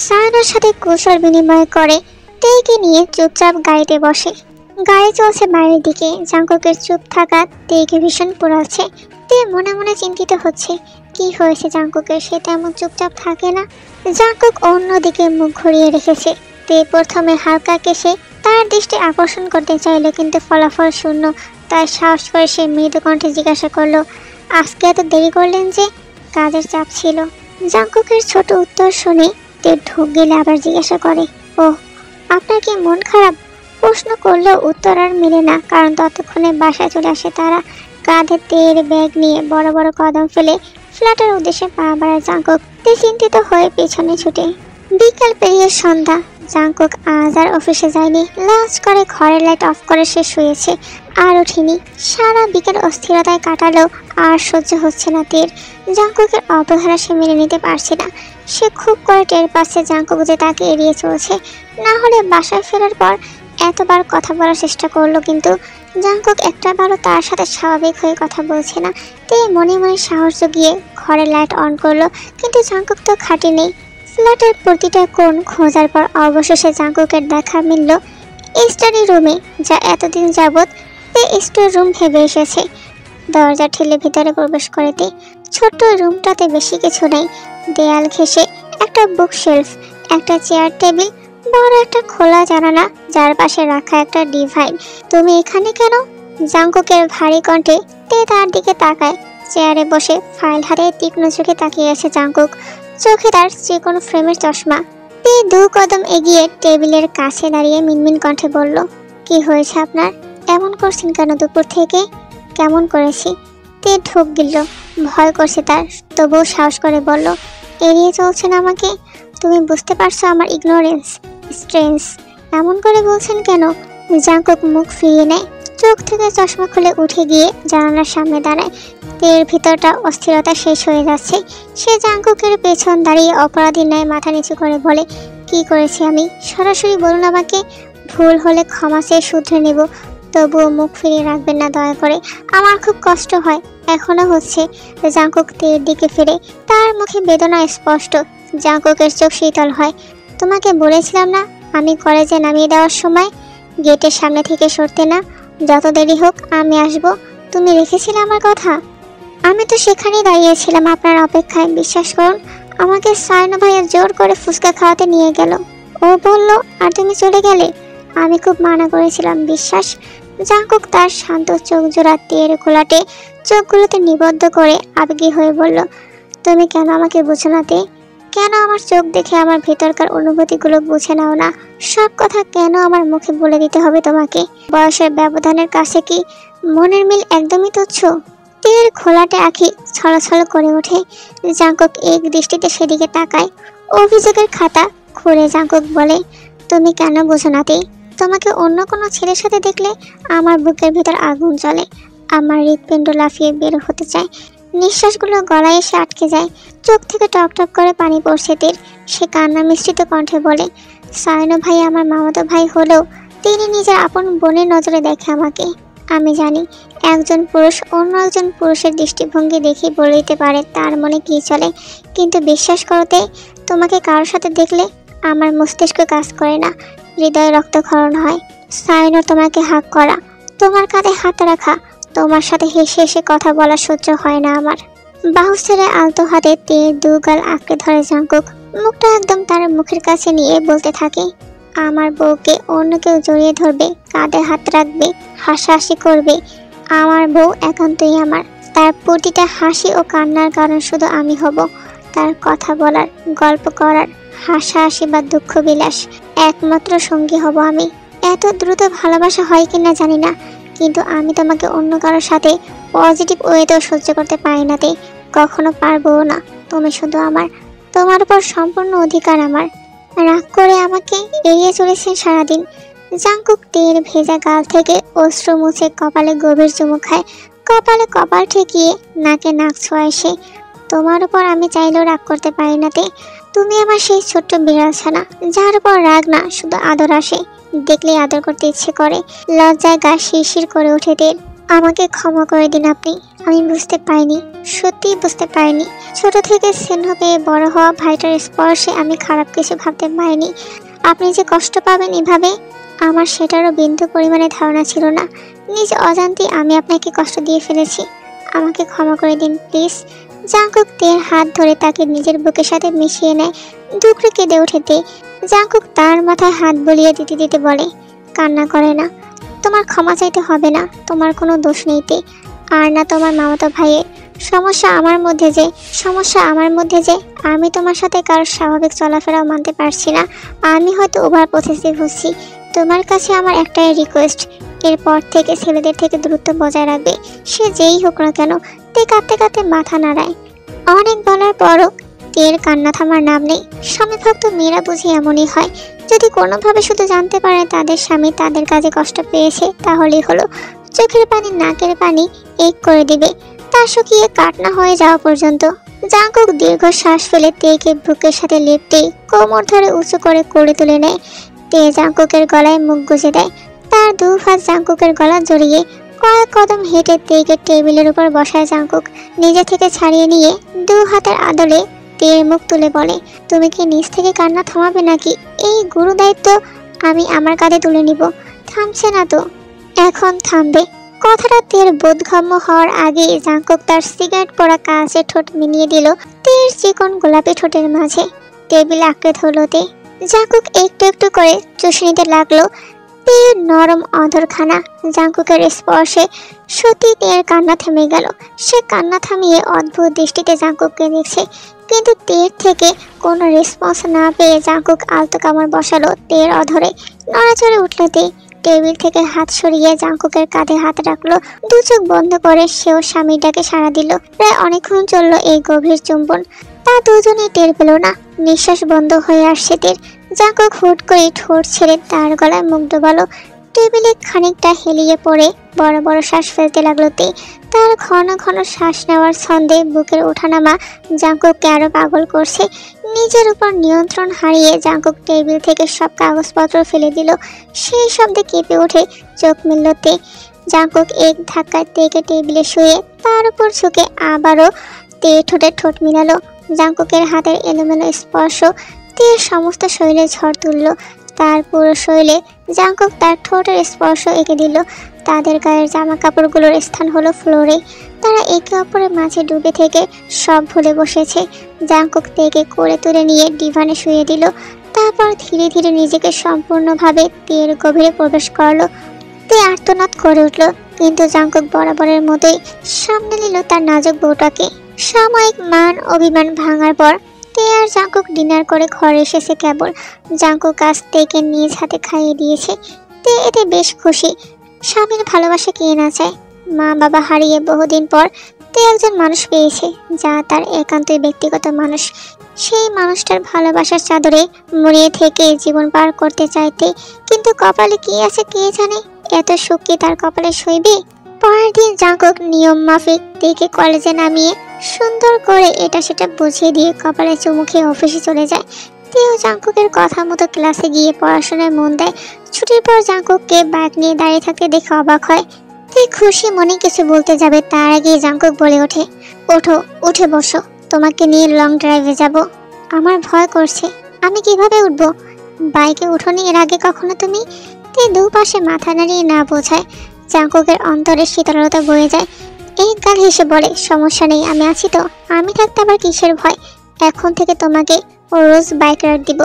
সায়নার সাথে কৌশল বিনিময় করে তেইকে নিয়ে চুপচাপ গাড়িতে বসে। গাড়ি চলছে বাইরের দিকে। জাঙ্কুকের চুপ থাকা তেইকে ভীষণ পোড়াচ্ছে। তে মনে মনে চিন্তিত হচ্ছে, কি হয়েছে জাঙ্কুকের, সে তেমন চুপচাপ থাকে না। জাঙ্কুক অন্যদিকে মুখ ঘুরিয়ে রেখেছে। তে প্রথমে হালকা কেশে তার দৃষ্টি আকর্ষণ করতে চাইল, কিন্তু ফলাফল শূন্য। তাই সাহস করে সে মৃদু কণ্ঠে জিজ্ঞাসা করলো, আজকে এত দেরি করলেন যে? কাজের চাপ ছিল। জাঙ্কুকের ছোট উত্তর শুনে তে ঢোক গেলে আবার জিজ্ঞাসা করে, ও আপনার কি মন খারাপ? প্রশ্ন করলেও উত্তর আর মেলে না, কারণ ততক্ষণে বাসায় চলে আসে তারা। কাঁধে তের ব্যাগ নিয়ে বড় বড় কদম ফেলে ফ্ল্যাটের উদ্দেশ্যে পা বাড়ায় জাঙ্কুক। তে চিন্তিত হয়ে পেছনে ছুটে। বিকাল পেরিয়ে সন্ধ্যা। জাঙ্কুক আজ আর অফিসে যায়নি। লাঞ্চ করে ঘরের লাইট অফ করে সে শুয়েছে, আর ওঠেনি। সারা বিকেল অস্থিরতায় কাটালেও আর সহ্য হচ্ছে না তের। জাঙ্কুকের অবহেলা সে মেনে নিতে পারছে না। সে খুব করে টের পাচ্ছে জাঙ্কুক যে তাকে এড়িয়ে চলছে। না হলে বাসায় ফেরার পর এতবার কথা বলার চেষ্টা করলো, কিন্তু জাঙ্কুক একটাবারও তার সাথে স্বাভাবিক হয়ে কথা বলছে না। তে মনে মনে সাহস জুগিয়ে ঘরের লাইট অন করলো, কিন্তু জাঙ্কুক তো খাটে নেই। ফ্ল্যাটের প্রতিটা কোণ খোঁজার পর অবশেষে জাঙ্কুকের দেখা মিলল স্টাডি রুমে, যা এতদিন যাবৎ তে স্টোর রুম ভেবে এসেছে। দরজা ঠেলে ভিতরে প্রবেশ করে তে। ছোট্ট রুমটাতে বেশি কিছু নেই। দেয়াল ঘেঁষে একটা বুক শেলফ, একটা চেয়ার টেবিল, বড় একটা খোলা জানালা, যার পাশে রাখা একটা ডিভাইন। তুমি এখানে কেন? জাঙ্কুকের ভারী কণ্ঠে তে তার দিকে তাকায়। চেয়ারে বসে ফাইল হাতে তীক্ষ্ণ চোখে তাকিয়ে আছে জাঙ্কুক। চোখে তার চিকন ফ্রেমের চশমা। তে 2 কদম এগিয়ে টেবিলের কাছে দাঁড়িয়ে মিনমিন কণ্ঠে বলল, কি হয়েছে আপনার? এমন করছেন কেন দুপুর থেকে? কেমন করেছি? তে ঢোক গিলল। ভয় করছে তার, তবুও সাহস করে বলল, এড়িয়ে চলছেন আমাকে? তুমি বুঝতে পারছো আমার ইগনোরেন্স? স্ট্রেঞ্জ। এমন করে বলছেন কেন? জাঙ্কুক মুখ ফিরিয়ে নেয়। চোখ থেকে চশমা খুলে উঠে গিয়ে জানালার সামনে দাঁড়ায়। তের ভিতরটা অস্থিরতা শেষ হয়ে যাচ্ছে। সে জাঙ্কুকের পেছন দাঁড়িয়ে অপরাধীর ন্যায় মাথা নিচু করে বলে, কি করেছি আমি? সরাসরি বলুন আমাকে। ভুল হলে ক্ষমা চেয়ে শুধরে নেব, তবুও মুখ ফিরিয়ে রাখবেন না দয়া করে। আমার খুব কষ্ট হয়, এখনো হচ্ছে। জাঙ্কুক তের দিকে ফিরে। তার মুখে বেদনা স্পষ্ট। জাঙ্কুকের চোখ শীতল হয়। তোমাকে বলেছিলাম না আমি কলেজে নামিয়ে দেওয়ার সময় গেটের সামনে থেকে সরতে না? যত দেরি হোক আমি আসব। তুমি রেখেছিলে আমার কথা? আমি তো সেখানেই দাঁড়িয়েছিলাম আপনার অপেক্ষায়। বিশ্বাস করুন, আমাকে সায়না ভাইয়া জোর করে ফুচকা খাওয়াতে নিয়ে গেল। ও বলল আর তুমি চলে গেলে। আমি খুব মানা করেছিলাম। বিশ্বাস? জাঙ্কুক তার শান্ত চোখ জোড়া তের ঘোলাটে চোখগুলোতে নিবদ্ধ করে আবেগী হয়ে বলল, তুমি কেন আমাকে বুঝো না তে? কেন আমার চোখ দেখে আমার ভেতরকার অনুভূতিগুলো বুঝে নাও না? সব কথা কেন আমার মুখে বলে দিতে হবে তোমাকে? বয়সের ব্যবধানের কাছে কি মনের মিল একদমই তুচ্ছ? তের খোলাটে আঁখি ছলছল করে ওঠে। জাঙ্কুক এক দৃষ্টিতে সেদিকে তাকায়। অভিযোগের খাতা খুলে জাঙ্কুক বলে, তুমি কেন বুঝো না তে? তোমাকে অন্য কোনো ছেলের সাথে দেখলে আমার বুকের ভিতর আগুন জ্বলে। আমার হৃৎপিণ্ড লাফিয়ে বের হতে চায়। নিঃশ্বাসগুলো গলায় এসে আটকে যায়। চোখ থেকে টকটক করে পানি পড়ছে তের। সে কান্না মিশ্রিত কণ্ঠে বলে, সায়না ভাই আমার মামাতো ভাই হলেও তিনি নিজের আপন বোনের নজরে দেখে আমাকে। আমি জানি একজন পুরুষ অন্য একজন পুরুষের দৃষ্টিভঙ্গি দেখে বলে দিতে পারে তার মনে কী চলে, কিন্তু বিশ্বাস করতে তোমাকে কারোর সাথে দেখলে আমার মস্তিষ্ক কাজ করে না, হৃদয়ে রক্তক্ষরণ হয়। সায়না তোমাকে হাক করা, তোমার কাঁধে হাত রাখা, তোমার সাথে হেসে হেসে কথা বলা সহ্য হয় না আমার। বাহু ছেড়ে আলতো হাতে তের 2 গাল আঁকড়ে ধরে জাঙ্কুক। মুখটা একদম তার মুখের কাছে নিয়ে বলতে থাকে, আমার বউকে অন্য কেউ জড়িয়ে ধরবে, কাঁধে হাত রাখবে, হাসাহাসি করবে। আমার বউ একান্তই আমার। তার প্রতিটা হাসি ও কান্নার কারণ শুধু আমি হব। তার কথা বলার, গল্প করার, হাসাহাসি বা দুঃখ বিলাস একমাত্র সঙ্গী হব আমি। এত দ্রুত ভালোবাসা হয় কিনা জানি না, কিন্তু আমি তোমাকে অন্য কারোর সাথে পজিটিভ ওয়েতেও সহ্য করতে পারি না তে, কখনো পারবো না। তুমি শুধু আমার, তোমার উপর সম্পূর্ণ অধিকার আমার। রাগ করে আমাকে এড়িয়ে চলেছেন সারাদিন। জাঙ্কুক তের ভেজা গাল থেকে অশ্রু মুছে কপালে গভীর চুমু খায়। কপালে কপাল ঠেকিয়ে নাকে নাক ছোঁয়ায় সে। তোমার উপর আমি চাইলেও রাগ করতে পারি না তে। তুমি আমার সেই ছোট্ট বিড়াল ছানা, যার উপর রাগ না শুধু আদর আসে, দেখলেই আদর করতে ইচ্ছে করে। লজ্জায় গা শিরশির করে ওঠে তের। আমাকে ক্ষমা করে দিন আপনি। আমি বুঝতে পারিনি, সত্যিই বুঝতে পারিনি। ছোট থেকে স্নেহ পেয়ে বড় হওয়া ভাইটার স্পর্শে আমি খারাপ কিছু ভাবতে পারিনি। আপনি যে কষ্ট পাবেন এভাবে আমার সেটারও বিন্দু পরিমাণে ধারণা ছিল না। নিজ অজান্তে আমি আপনাকে কষ্ট দিয়ে ফেলেছি। আমাকে ক্ষমা করে দিন প্লিজ। জাংকুক তের হাত ধরে তাকে নিজের বুকের সাথে মিশিয়ে নেয়। দুকড়ে কেঁদে ওঠে তে। জাংকুক তার মাথায় হাত বুলিয়ে দিতে দিতে বলে, কান্না করে না। তোমার ক্ষমা চাইতে হবে না, তোমার কোনো দোষ নেই তে। আর না তোমার মামাতো ভাইয়ের। সমস্যা আমার মধ্যে যে আমি তোমার সাথে কারোর স্বাভাবিক চলাফেরাও মানতে পারছি না। আমি হয়তো ওভার পসেসিভ হচ্ছি। তোমার কাছে আমার একটাই রিকোয়েস্ট, এরপর থেকে ছেলেদের থেকে দূরত্ব বজায় রাখবে, সে যেই হোক না কেন। তে কাঁদতে কাঁদতে মাথা নাড়ায়। অনেক বলার পরও তের কান্না থামার নাম নেই। স্বামীভক্ত মেয়েরা বুঝি এমনই হয়। যদি কোনোভাবে শুধু জানতে পারে তাদের স্বামী তাদের কাজে কষ্ট পেয়েছে, তাহলেই হলো। চোখের পানি নাকের পানি এক করে দিবে, তা শুকিয়ে কাটনা হয়ে যাওয়া পর্যন্ত। জাংকুক দীর্ঘ শ্বাস ফেলে তেকে বুকের সাথে লেপটে কোমর ধরে উঁচু করে কোলে তুলে নেয়। তে জাংকুকের গলায় মুখ গুজে দেয়। তার দু হাত জাংকুকের গলা জড়িয়ে কয়েক কদম হেঁটে তেকে টেবিলের উপর বসায় জাংকুক। নিজে থেকে ছাড়িয়ে নিয়ে দু হাতের আদলে তের মুখ তুলে বলে, তুমি কি নিজ থেকে কান্না থামাবে নাকি? এই গুরু দায়িত্ব আমি আমার কাঁধে তুলে নিব। থামছে না তো, এখন থামবে। কথাটা তের বোধগম্য হওয়ার আগে জাংকুক তার সিগারেট পড়া কাছে ঠোঁট মিলিয়ে দিল তের চিকন গোলাপি ঠোঁটের মাঝে। টেবিলে আঁকড়ে ধরল তে। জাংকুক একটু একটু করে চুষে নিতে লাগলো তের নরম অধরখানা। জাংকুকের স্পর্শে সত্যি তের কান্না থেমে গেল। সে কান্না থামিয়ে অদ্ভুত দৃষ্টিতে জাংকুককে দেখছে, কিন্তু তের থেকে কোনো রেসপন্স না পেয়ে জাংকুক আলতো কামড় বসালো তের অধরে। নড়াচড়ে উঠল তে। টেবিল থেকে হাত সরিয়ে জাংকুকের কাঁধে হাত রাখলো। দু চোখ বন্ধ করে সেও স্বামীর ডাকে সাড়া দিল। প্রায় অনেকক্ষণ চলল এই গভীর চুম্বন। তা দুজনেই টের পেল না। নিঃশ্বাস বন্ধ হয়ে আসছে তের। জাংকুক হুট করে ঠোঁট ছেড়ে তার গলায় মুখ ডোবালো। টেবিলে খানিকটা হেলিয়ে পড়ে বড় বড় শ্বাস ফেলতে লাগলো তে। তার ঘন ঘন শ্বাস নেওয়ার ছন্দে বুকের ওঠানামা জাংকুককে আরো পাগল করছে। নিজের উপর নিয়ন্ত্রণ হারিয়ে জাংকুক টেবিল থেকে সব কাগজপত্র ফেলে দিল। সেই শব্দে কেঁপে ওঠে চোখ মিলল তে। জাংকুক এক ধাক্কায় তেকে টেবিলে শুয়ে তার উপর ঝুঁকে আবারও তে ঠোঁটে ঠোঁট মিলালো। জাংকুকের হাতের এলোমেলো স্পর্শ তের সমস্ত শরীরে ঝড় তুলল। তার পুরো শরীরে জাংকুক তার ঠোঁটের স্পর্শ এঁকে দিল। তাদের গায়ের জামা কাপড়গুলোর স্থান হলো ফ্লোরে। তারা একে অপরের মাঝে ডুবে থেকে সব ভুলে বসেছে। জাংকুক তেকে কোলে তুলে নিয়ে ডিভানে শুয়ে দিল। তারপর ধীরে ধীরে নিজেকে সম্পূর্ণভাবে তের গভীরে প্রবেশ করলো। তে আর্তনাদ করে উঠল, কিন্তু জাংকুক বরাবরের মতোই সামনে নিল তার নাজুক বউটাকে। সাময়িক মান অভিমান ভাঙার পর তে আর জাংকুক ডিনার করে ঘরে এসেছে কেবল। জাংকুক আজ তেকে নিজ হাতে খাইয়ে দিয়েছে। তে এতে বেশ খুশি। স্বামীর ভালোবাসা কে না চায়। মা বাবা হারিয়ে বহুদিন পর তে একজন মানুষ পেয়েছে, যা তার একান্তই ব্যক্তিগত মানুষ। সেই মানুষটার ভালোবাসার চাদরে মুড়িয়ে থেকে জীবন পার করতে চাইতে, কিন্তু কপালে কি আছে কে জানে। এত সুখ কি তার কপালে সইবে? পরের দিন জাংকুক নিয়ম মাফিক তেকে কলেজে নামিয়ে সুন্দর করে এটা সেটা বুঝিয়ে দিয়ে কপালে চুমু খেয়ে অফিসে চলে যায়। তেও জাংকুকের কথা মতো ক্লাসে গিয়ে পড়াশোনায় মন দেয়। ছুটির পর জাংকুককে বাইক নিয়ে দাঁড়িয়ে থাকতে দেখে অবাক হয়। তে খুশি মনে কিছু বলতে যাবে, তার আগে জাংকুক বলে ওঠে, ওঠো, উঠে বসো, তোমাকে নিয়ে লং ড্রাইভে যাব। আমার ভয় করছে, আমি কিভাবে উঠবো? বাইকে উঠোনি এর আগে কখনো তুমি? তে দুপাশে মাথা নাড়িয়ে না বোঝায়। জাংকুকের অন্তরে শীতলতা বয়ে যায়। এক গাল হেসে বলে, সমস্যা নেই, আমি আছি তো। আমি থাকতে আবার কিসের ভয়? এখন থেকে তোমাকে রোজ বাইক রাইড দিব,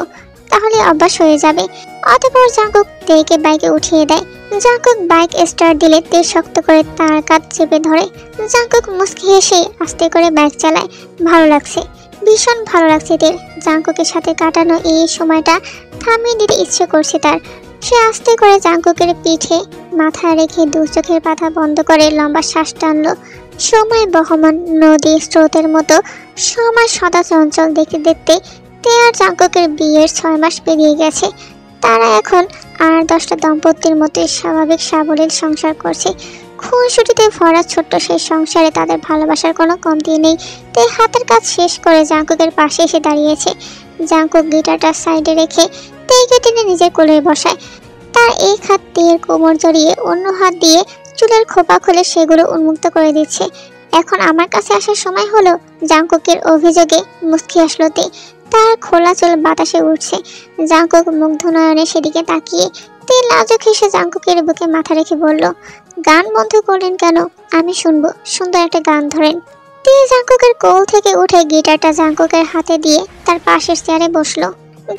তাহলে অভ্যাস হয়ে যাবে। অতঃপর জাংকুক তেকে বাইকে উঠিয়ে দেয়। জাংকুক বাইক স্টার্ট দিলে তে শক্ত করে তার কাঁধ চেপে ধরে। জাংকুক মুচকি হেসে আস্তে করে বাইক চালায়। ভালো লাগছে, ভীষণ ভালো লাগছে তের। জাংকুকের সাথে কাটানো এই সময়টা থামিয়ে দিতে ইচ্ছে করছে তার। সে আস্তে করে জাংকুকের পিঠে মাথা রেখে দু চোখের পাতা বন্ধ করে লম্বা শ্বাস টানলো। সময় বহমান নদী স্রোতের মতো সময় সদা চঞ্চল দেখতে দেখতে তে আর জাংকুকের বিয়ের 6 মাস পেরিয়ে গেছে। তারা এখন আর 10টা দম্পতির মতোই স্বাভাবিক সাবলীল সংসার করছে। খুনসুটিতে ভরা ছোট্ট সেই সংসারে তাদের ভালোবাসার কোনো কমতি নেই। তে হাতের কাজ শেষ করে জাঙ্কুকের পাশে এসে দাঁড়িয়েছে। জাঙ্কুক গিটারটা সাইডে রেখে তেকে টেনে নিজের কোলে বসায়। তার এক হাত তের কোমর জড়িয়ে অন্য হাত দিয়ে চুলের খোপা খুলে সেগুলো উন্মুক্ত করে দিচ্ছে। এখন আমার কাছে আসার সময় হলো? জাঙ্কুকের অভিযোগে মুচকি আসলো তে। তার খোলা চুল বাতাসে উঠছে। জাঙ্কুক মুগ্ধ নয়নে সেদিকে তাকিয়ে তে লাজুক হেসে জাঙ্কুকের বুকে মাথা রেখে বলল, গান বন্ধ করলেন কেন? আমি শুনবো, সুন্দর একটা গান ধরেন। তে জাঙ্কুকের কোল থেকে উঠে গিটারটা জাঙ্কুকের হাতে দিয়ে তার পাশের চেয়ারে বসলো।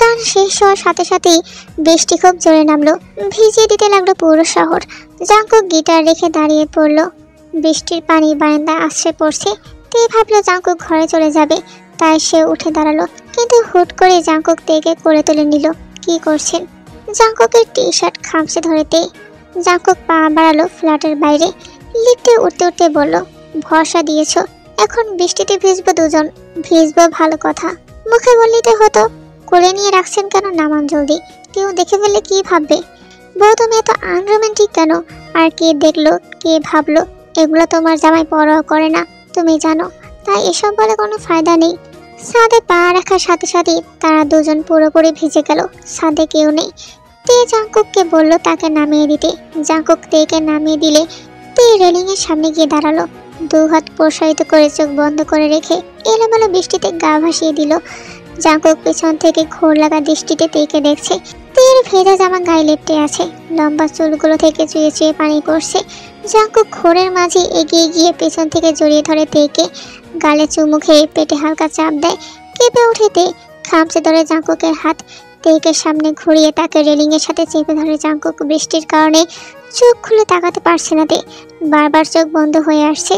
গান শেষ হওয়ার সাথে সাথেই বৃষ্টি খুব জোরে নামলো, ভিজিয়ে দিতে লাগলো পুরো শহর। জাঙ্কুক গিটার রেখে দাঁড়িয়ে পড়লো। বৃষ্টির পানি বারান্দায় আশ্রে পড়ছে। তে ভাবলো জাঙ্কুক ঘরে চলে যাবে, তাই সে উঠে দাঁড়ালো। কিন্তু হুট করে জাঙ্কুক তেকে কোলে তুলে নিল। কি করছেন? জাঙ্কুকের টি শার্ট খামচে ধরে তে। জাঙ্কুক পা বাড়ালো ফ্ল্যাটের বাইরে। লিফটে উঠতে উঠতে বলল, ভরসা দিয়েছ, এখন বৃষ্টিতে ভিজবো দুজন। ভিজবো ভালো কথা, মুখে বললিতে হতো। কোলে নিয়ে রাখছেন কেন? নামান জলদি, কেউ দেখে ফেললে কি ভাববে? বউ তুমি এত আনরোম্যান্টিক কেন? আর কে দেখলো, কে ভাবলো, এগুলো তোমার জামাই পরোয়া করে না, তুমি জানো। তাই এসব বলে কোনো ফায়দা নেই। ছাদে পা রাখার সাথে সাথে তারা দুজন পুরোপুরি ভিজে গেল। ছাদে কেউ নেই। তে জাঙ্কুককে বলল তাকে নামিয়ে দিতে। জাঙ্কুক তেকে নামিয়ে দিলে তে রেলিং এর সামনে গিয়ে দাঁড়ালো। দু হাত প্রসারিত করে চোখ বন্ধ করে রেখে এলোমেলো বৃষ্টিতে গা ভাসিয়ে দিল। জাঙ্কুক পেছন থেকে ঘোর লাগা দৃষ্টিতে তেকে দেখছে। তের ভেজা জামা গায়ে লেপটে আছে, লম্বা চুলগুলো থেকে চুয়ে চুয়ে পানি পড়ছে। জাঙ্কুক ঘোরের মাঝে এগিয়ে গিয়ে পেছন থেকে জড়িয়ে ধরে তেকে, গালে চুমু খেয়ে পেটে হালকা চাপ দেয়। কেঁপে উঠে তে, খামচে ধরে জাঙ্কুকের হাত। তেকের সামনে ঘুরিয়ে তাকে রেলিং এর সাথে চেপে ধরে জাঙ্কুক। বৃষ্টির কারণে চোখ খুলে তাকাতে পারছে না তে, বারবার চোখ বন্ধ হয়ে আসছে।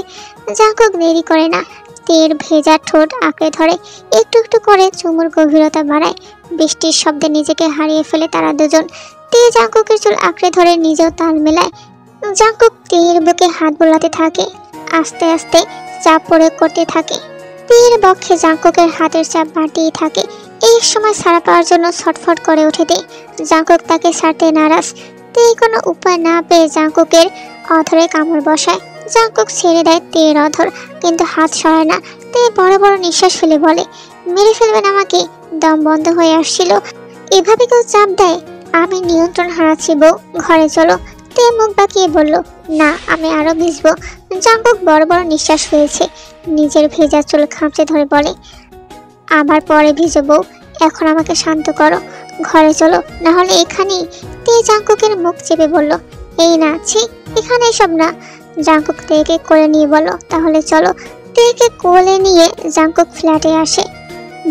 জাঙ্কুক দেরি করে না, তের ভেজা ঠোঁট আঁকড়ে ধরে, একটু একটু করে চুমুর গভীরতা বাড়ায়। বৃষ্টির শব্দে নিজেকে হারিয়ে ফেলে তারা দুজন। তে জাঙ্কুকের চুল আঁকড়ে ধরে নিজেও তাল মেলায়। জাঙ্কুক তের বুকে হাত বোলাতে থাকে, আস্তে আস্তে চাপ প্রয়োগ করতে থাকে। তের বক্ষে জাঙ্কুকের হাতের চাপ বাড়তেই থাকে। এই সময় ছাড়া পাওয়ার জন্য ছটফট করে ওঠে তে। জাঙ্কুক তাকে ছাড়তে নারাজ। তে কোনো উপায় না পেয়ে জাঙ্কুকের অধরে কামড় বসায়। জাঙ্কুক ছেড়ে দেয় তের অধর, কিন্তু হাত সরায় না। তে বড় বড় নিঃশ্বাস ফেলে বলে, মেরে ফেলবেন আমাকে? দম বন্ধ হয়ে আসছিল। এভাবে কেউ চাপ দেয়? আমি নিয়ন্ত্রণ হারাচ্ছি বউ, ঘরে চলো। তে মুখ বাঁকিয়ে বলল, না, আমি আরো ভিজবো। জাঙ্কুক বড় বড় নিঃশ্বাস ফেলছে। নিজের ভেজা চুল খামচে ধরে বলে, আবার পরে ভিজবো। এখন আমাকে শান্ত করো, ঘরে চলো, না হলে এখানেই। তে জাঙ্কুকের মুখ চেপে বলল, এই না, ছি, এখানে এসব না। জাঙ্কুক তেকে কোলে নিয়ে বলো, তাহলে চলো। তেকে কোলে নিয়ে জাঙ্কুক ফ্ল্যাটে আসে।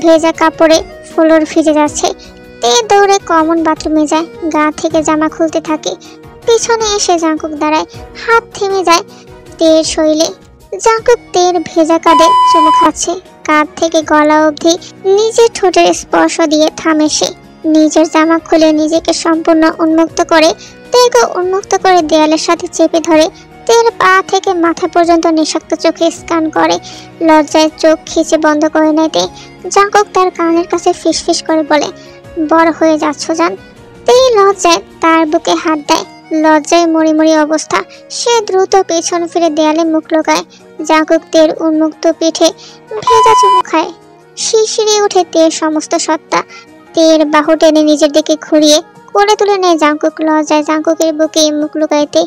ভেজা কাপড়ে ফ্লোর ভিজে যাচ্ছে। তে দৌড়ে কমন বাথরুমে যায়, গা থেকে জামা খুলতে থাকে। পিছনে এসে জাঙ্কুক দাঁড়ায়, হাত থেমে যায় তের শরীরে। জাঙ্কুক তের ভেজা কাঁধে চুমু খাচ্ছে। কাঁধ থেকে গলা অবধি নিজের ঠোঁটের স্পর্শ দিয়ে থামে সে। নিজের জামা খুলে নিজেকে সম্পূর্ণ উন্মুক্ত করে তেকে উন্মুক্ত করে দেয়ালের সাথে চেপে ধরে। তের পা থেকে মাথা পর্যন্ত নিঃশব্দ চোখে স্ক্যান করে। লজ্জায় চোখ খিচে বন্ধ করে নেয় তে। জাঙ্কুক তার কানের কাছে ফিসফিস করে বলে, বড় হয়ে যাচ্ছ জান। তে লজ্জায় তার বুকে হাত দেয়। লজ্জায় মরি মরি অবস্থা। সে দ্রুত পেছন ফিরে দেয়ালে মুখ লুকায়। জাঙ্কুক তের উন্মুক্ত পিঠে ভেজা চুমু খায়। শিরশিরে উঠে তের সমস্ত সত্তা। তের বাহু টেনে নিজের দিকে ঘুরিয়ে কোলে তুলে নেয় জাঙ্কুক। লজ্জায় জাঙ্কুকের বুকে মুখ লুকাইতে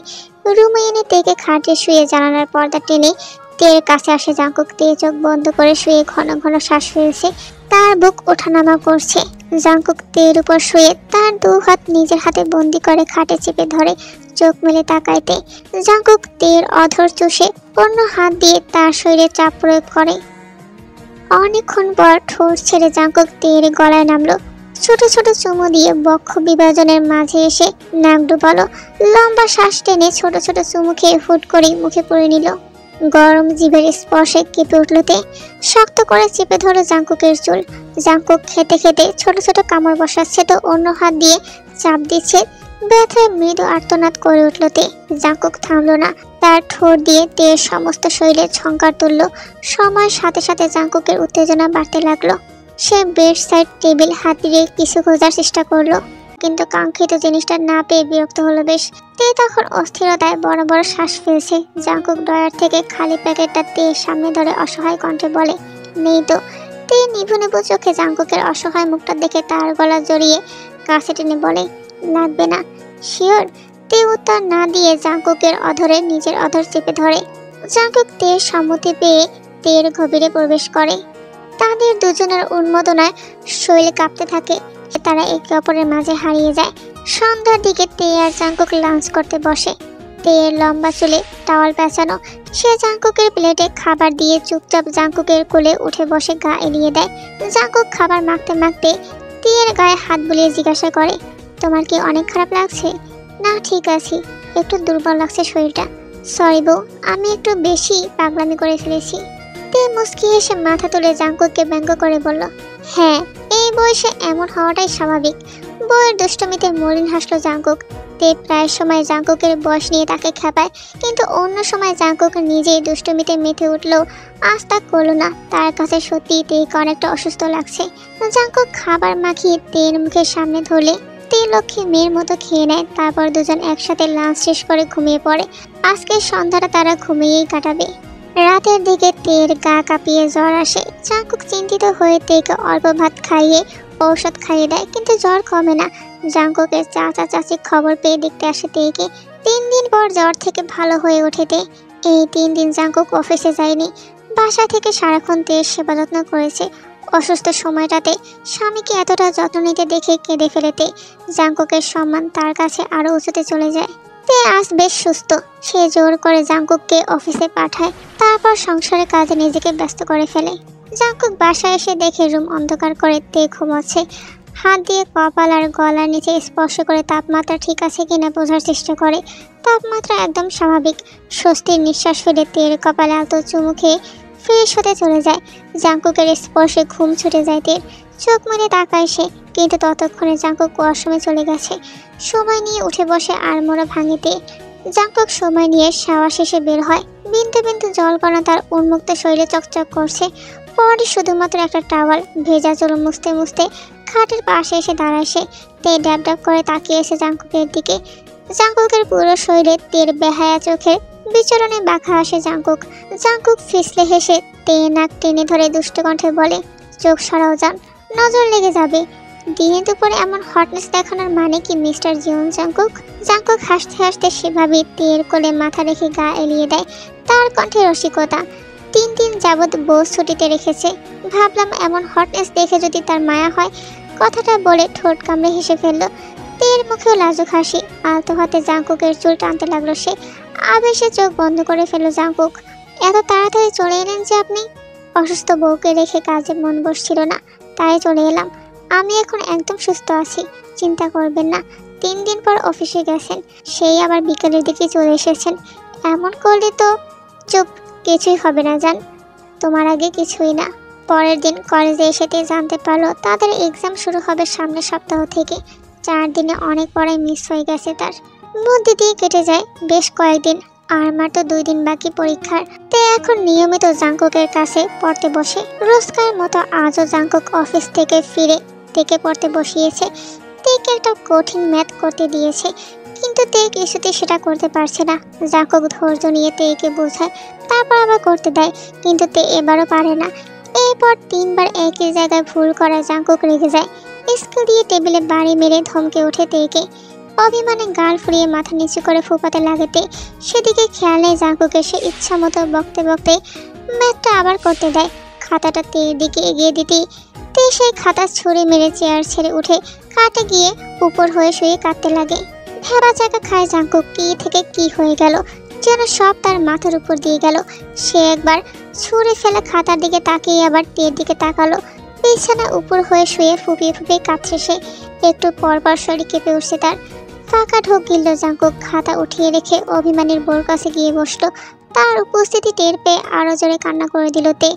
রুমে এনে তেকে খাটে শুয়ে জানালার পর্দা টেনে তের কাছে আসে জাঙ্কুক। তে চোখ বন্ধ করে শুয়ে ঘন ঘন শ্বাস ফেলছে। তার বুক ওঠানামা করছে। জাঙ্কুক তের উপর শুয়ে তার দু হাত নিজের হাতে বন্দি করে খাটে চেপে ধরে। চোখ মেলে তাকাইতে জাঙ্কুক তের অধর চুষে অন্য হাত দিয়ে তার শরীরে চাপ প্রয়োগ করে। অনেকক্ষণ পর ঠোঁট ছেড়ে জাঙ্কুক তের গলায় নামলো। ছোট ছোট চুমু দিয়ে বক্ষ বিভাজনের মাঝে এসে নাক ডুবালো। লম্বা শ্বাস টেনে ছোট ছোট চুমু খেয়ে হুট করে মুখে পুরে নিল। গরম জিভের স্পর্শে কেঁপে উঠল তে। শক্ত করে চেপে ধরো জাঙ্কুকের চুল। জাঙ্কুক খেতে খেতে ছোট ছোট কামড় বসাচ্ছে তো অন্য হাত দিয়ে চাপ দিচ্ছে। ব্যথায় মৃদু আর্তনাদ করে উঠল তে। জাঙ্কুক থামলো না। তার ঠোঁট দিয়ে তের সমস্ত শরীরে ঝংকার তুলল। সময়ের সাথে সাথে জাঙ্কুকের উত্তেজনা বাড়তে লাগলো। সে বেড সাইড টেবিল হাত দিয়ে কিছু খোঁজার চেষ্টা করলো। কিন্তু কাঙ্ক্ষিত জিনিসটা না পেয়ে বিরক্ত হলো বেশ। তে তখন অস্থিরতায় বড় বড় শ্বাস ফেলছে। জাঙ্কুক ড্রয়ার থেকে খালি প্যাকেটটা তের সামনে ধরে অসহায় কণ্ঠে বলে, নেই তো। তে নিভু নিভু চোখে জাঙ্কুকের অসহায় মুখটা দেখে তার গলা জড়িয়ে কাছে টেনে বলে, লাগবে না। শিওর? তে উত্তর না দিয়ে জাঙ্কুকের অধরে নিজের অধর চেপে ধরে। জাঙ্কুক তের সম্মতি পেয়ে তের গভীরে প্রবেশ করে। তাদের দুজনের উন্মাদনায় শরীর কাঁপতে থাকে। তারা একে অপরের মাঝে হারিয়ে যায়। সন্ধ্যার দিকে তে আর জাঙ্কুক লাঞ্চ করতে বসে। তের লম্বা চুলে টাওয়াল পেঁচানো। সে জাঙ্কুকের প্লেটে খাবার দিয়ে চুপচাপ জাঙ্কুকের কোলে উঠে বসে গা এলিয়ে দেয়। জাঙ্কুক খাবার মাখতে মাখতে তের গায়ে হাত বুলিয়ে জিজ্ঞাসা করে, তোমার কি অনেক খারাপ লাগছে? না, ঠিক আছি, একটু দুর্বল লাগছে শরীরটা। সরি বউ, আমি একটু বেশি পাগলামি করে ফেলেছি। তে মুস্কি হেসে মাথা তুলে জাঙ্কুককে ব্যঙ্গ করে বলল, হ্যাঁ, এই বয়সে এমন হওয়াটাই স্বাভাবিক। বউয়ের দুষ্টমিতে মলিন হাসলো জাঙ্কুক। তে প্রায় সময় জাঙ্কুকের বয়স নিয়ে তাকে খেপায়, কিন্তু অন্য সময় জাঙ্কুক নিজেই দুষ্টমিতে মেতে উঠলেও আজ তা করলো না। তার কাছে সত্যি তেকে অনেকটা অসুস্থ লাগছে। জাঙ্কুক খাবার মাখিয়ে তের মুখের সামনে ধরলে তে লক্ষ্মী মেয়ের মতো খেয়ে নেয়। তারপর দুজন একসাথে লাঞ্চ শেষ করে ঘুমিয়ে পড়ে। আজকের সন্ধ্যাটা তারা ঘুমিয়েই কাটাবে। রাতের দিকে তের গা কাঁপিয়ে জ্বর আসে। জাঙ্কুক চিন্তিত হয়ে তেকে অল্প ভাত খাইয়ে ঔষধ খাইয়ে দেয়, কিন্তু জ্বর কমে না। জাঙ্কুকের চাচা চাচি খবর পেয়ে দেখতে আসে তেকে। 3 দিন পর জ্বর থেকে ভালো হয়ে ওঠে তে। এই 3 দিন জাঙ্কুক অফিসে যায়নি, বাসা থেকে সারাক্ষণ তের সেবা যত্ন করেছে। অসুস্থ সময়টাতে স্বামীকে এতটা যত্ন নিতে দেখে কেঁদে ফেলেতে জাঙ্কুকের সম্মান তার কাছে আরো উঁচুতে চলে যায়। তে আজ বেশ সুস্থ। সে জোর করে জাঙ্কুককে অফিসে পাঠায়, তারপর সংসারের কাজে নিজেকে ব্যস্ত করে ফেলে। জাঙ্কুক বাসায় এসে দেখে রুম অন্ধকার করে তে ঘুমাচ্ছে। হাত দিয়ে কপাল আর গলার নিচে স্পর্শ করে তাপমাত্রা ঠিক আছে কিনা বোঝার চেষ্টা করে। তাপমাত্রা একদম স্বাভাবিক। স্বস্তির নিঃশ্বাস ফেলে তের কপালে আলতো চুমু খেয়ে ফ্রেশ হতে চলে যায়। জাঙ্কুকের স্পর্শে ঘুম ছুটে যায় তের। চোখ মেলে তাকায় সে, কিন্তু ততক্ষণে জাঙ্কুক ওয়াশরুমে চলে গেছে। সময় নিয়ে উঠে বসে আড়মোড়া ভাঙে তে। জাঙ্কুক সময় নিয়ে শাওয়ার শেষে বের হয়। বিন্দু বিন্দু জলকণা তার উন্মুক্ত শরীরে চকচক করছে। পরে শুধুমাত্র একটা টাওয়াল ভেজা চুল মুছতে মুছতে খাটের পাশে এসে দাঁড়ায় সে। তে ড্যাব ড্যাব করে তাকিয়ে এসে জাঙ্কুকের দিকে। জাঙ্কুকের পুরো শরীরে তের বেহায়া চোখের বিচরণে বাঁকা আসে জাঙ্কুক। জাঙ্কুক ফিসলে হেসে তে নাক টেনে ধরে দুষ্ট কণ্ঠে বলে, চোখ সরাও যান, নজর লেগে যাবে। দিনে দুপুরে এমন হটনেস দেখানোর মানে কি মিস্টার জিওন জাঙ্কুক? জাঙ্কুক হাসতে হাসতে সেভাবে তের কোলে মাথা রেখে গা এলিয়ে দেয়। তার কণ্ঠে রসিকতা। 3 দিন যাবৎ বউ ছুটিতে রেখেছে। ভাবলাম এমন হটনেস দেখে যদি তার মায়া হয়। কথাটা বলে ঠোঁট কামড়ে হেসে ফেললো। তের মুখেও লাজুক হাসি। আলতো হাতে জাঙ্কুকের চুল টানতে লাগলো সে। আবেশে চোখ বন্ধ করে ফেললো জাঙ্কুক। এত তাড়াতাড়ি চলে এলেন যে আপনি? অসুস্থ বউকে রেখে কাজে মন বসছিল না, তাই চলে এলাম। আমি এখন একদম সুস্থ আছি, চিন্তা করবেন না। 3 দিন পর অফিসে গেছেন, সেই আবার বিকেলের দিকে চলে এসেছেন। এমন করলে তো চুপ, কিছুই হবে না জান। তোমার আগে কিছুই না। পরের দিন কলেজে এসেতে জানতে পারলো তাদের এক্সাম শুরু হবে সামনের সপ্তাহ থেকে। 4 দিনে অনেক পড়াই মিস হয়ে গেছে তার। মধ্যে দিয়ে কেটে যায় বেশ কয়েকদিন। আর মাত্র 2 দিন বাকি পরীক্ষার। তে এখন নিয়মিত জাঙ্কুকের কাছে পড়তে বসে। রোজকার মতো আজও জাঙ্কুক অফিস থেকে ফিরে তেকে পড়তে বসিয়েছে। তেকে একটা কঠিন ম্যাথ করতে দিয়েছে, কিন্তু তে কিছুতেই সেটা করতে পারছে না। জাঙ্কুক ধৈর্য নিয়ে তেকে বোঝায়, তারপর আবার করতে দেয়, কিন্তু তে এবারও পারে না। এরপর 3 বার একই জায়গায় ভুল করায় জাঙ্কুক রেগে যায়। স্কেল দিয়ে টেবিলে বাড়ি মেরে ধমকে ওঠে তেকে। অভিমানে গাল ফুরিয়ে মাথা নিচু করে ফুপাতে লাগেতে। সেদিকে খেয়াল নেই জাঙ্কুকে। সে ইচ্ছা মতো বকতে বকতে ম্যাথটা আবার করতে দেয়। খাতাটা তের দিকে এগিয়ে দিতেই তে সেই খাতা ছুঁড়ে মেরে চেয়ার ছেড়ে উঠে কাটে গিয়ে উপর হয়ে শুয়ে কাঁদতে লাগে। ভেবা চাকা খায় জাঙ্কুক। কি থেকে কি হয়ে গেল, যেন সব তার মাথার উপর দিয়ে গেল। সে একবার ছুঁড়ে ফেলা খাতার দিকে তাকিয়ে আবার তের দিকে তাকালো। বিছানা উপর হয়ে শুয়ে ফুপিয়ে ফুপিয়ে কাঁদছে সে। একটু পরপর শরীর কেঁপে উঠছে তার। ফাঁকা ঢোক গিলল জাঙ্কুক। খাতা উঠিয়ে রেখে অভিমানের বোর কাছে গিয়ে বসলো। তার উপস্থিতি টের পেয়ে আরো জোরে কান্না করে দিল তে।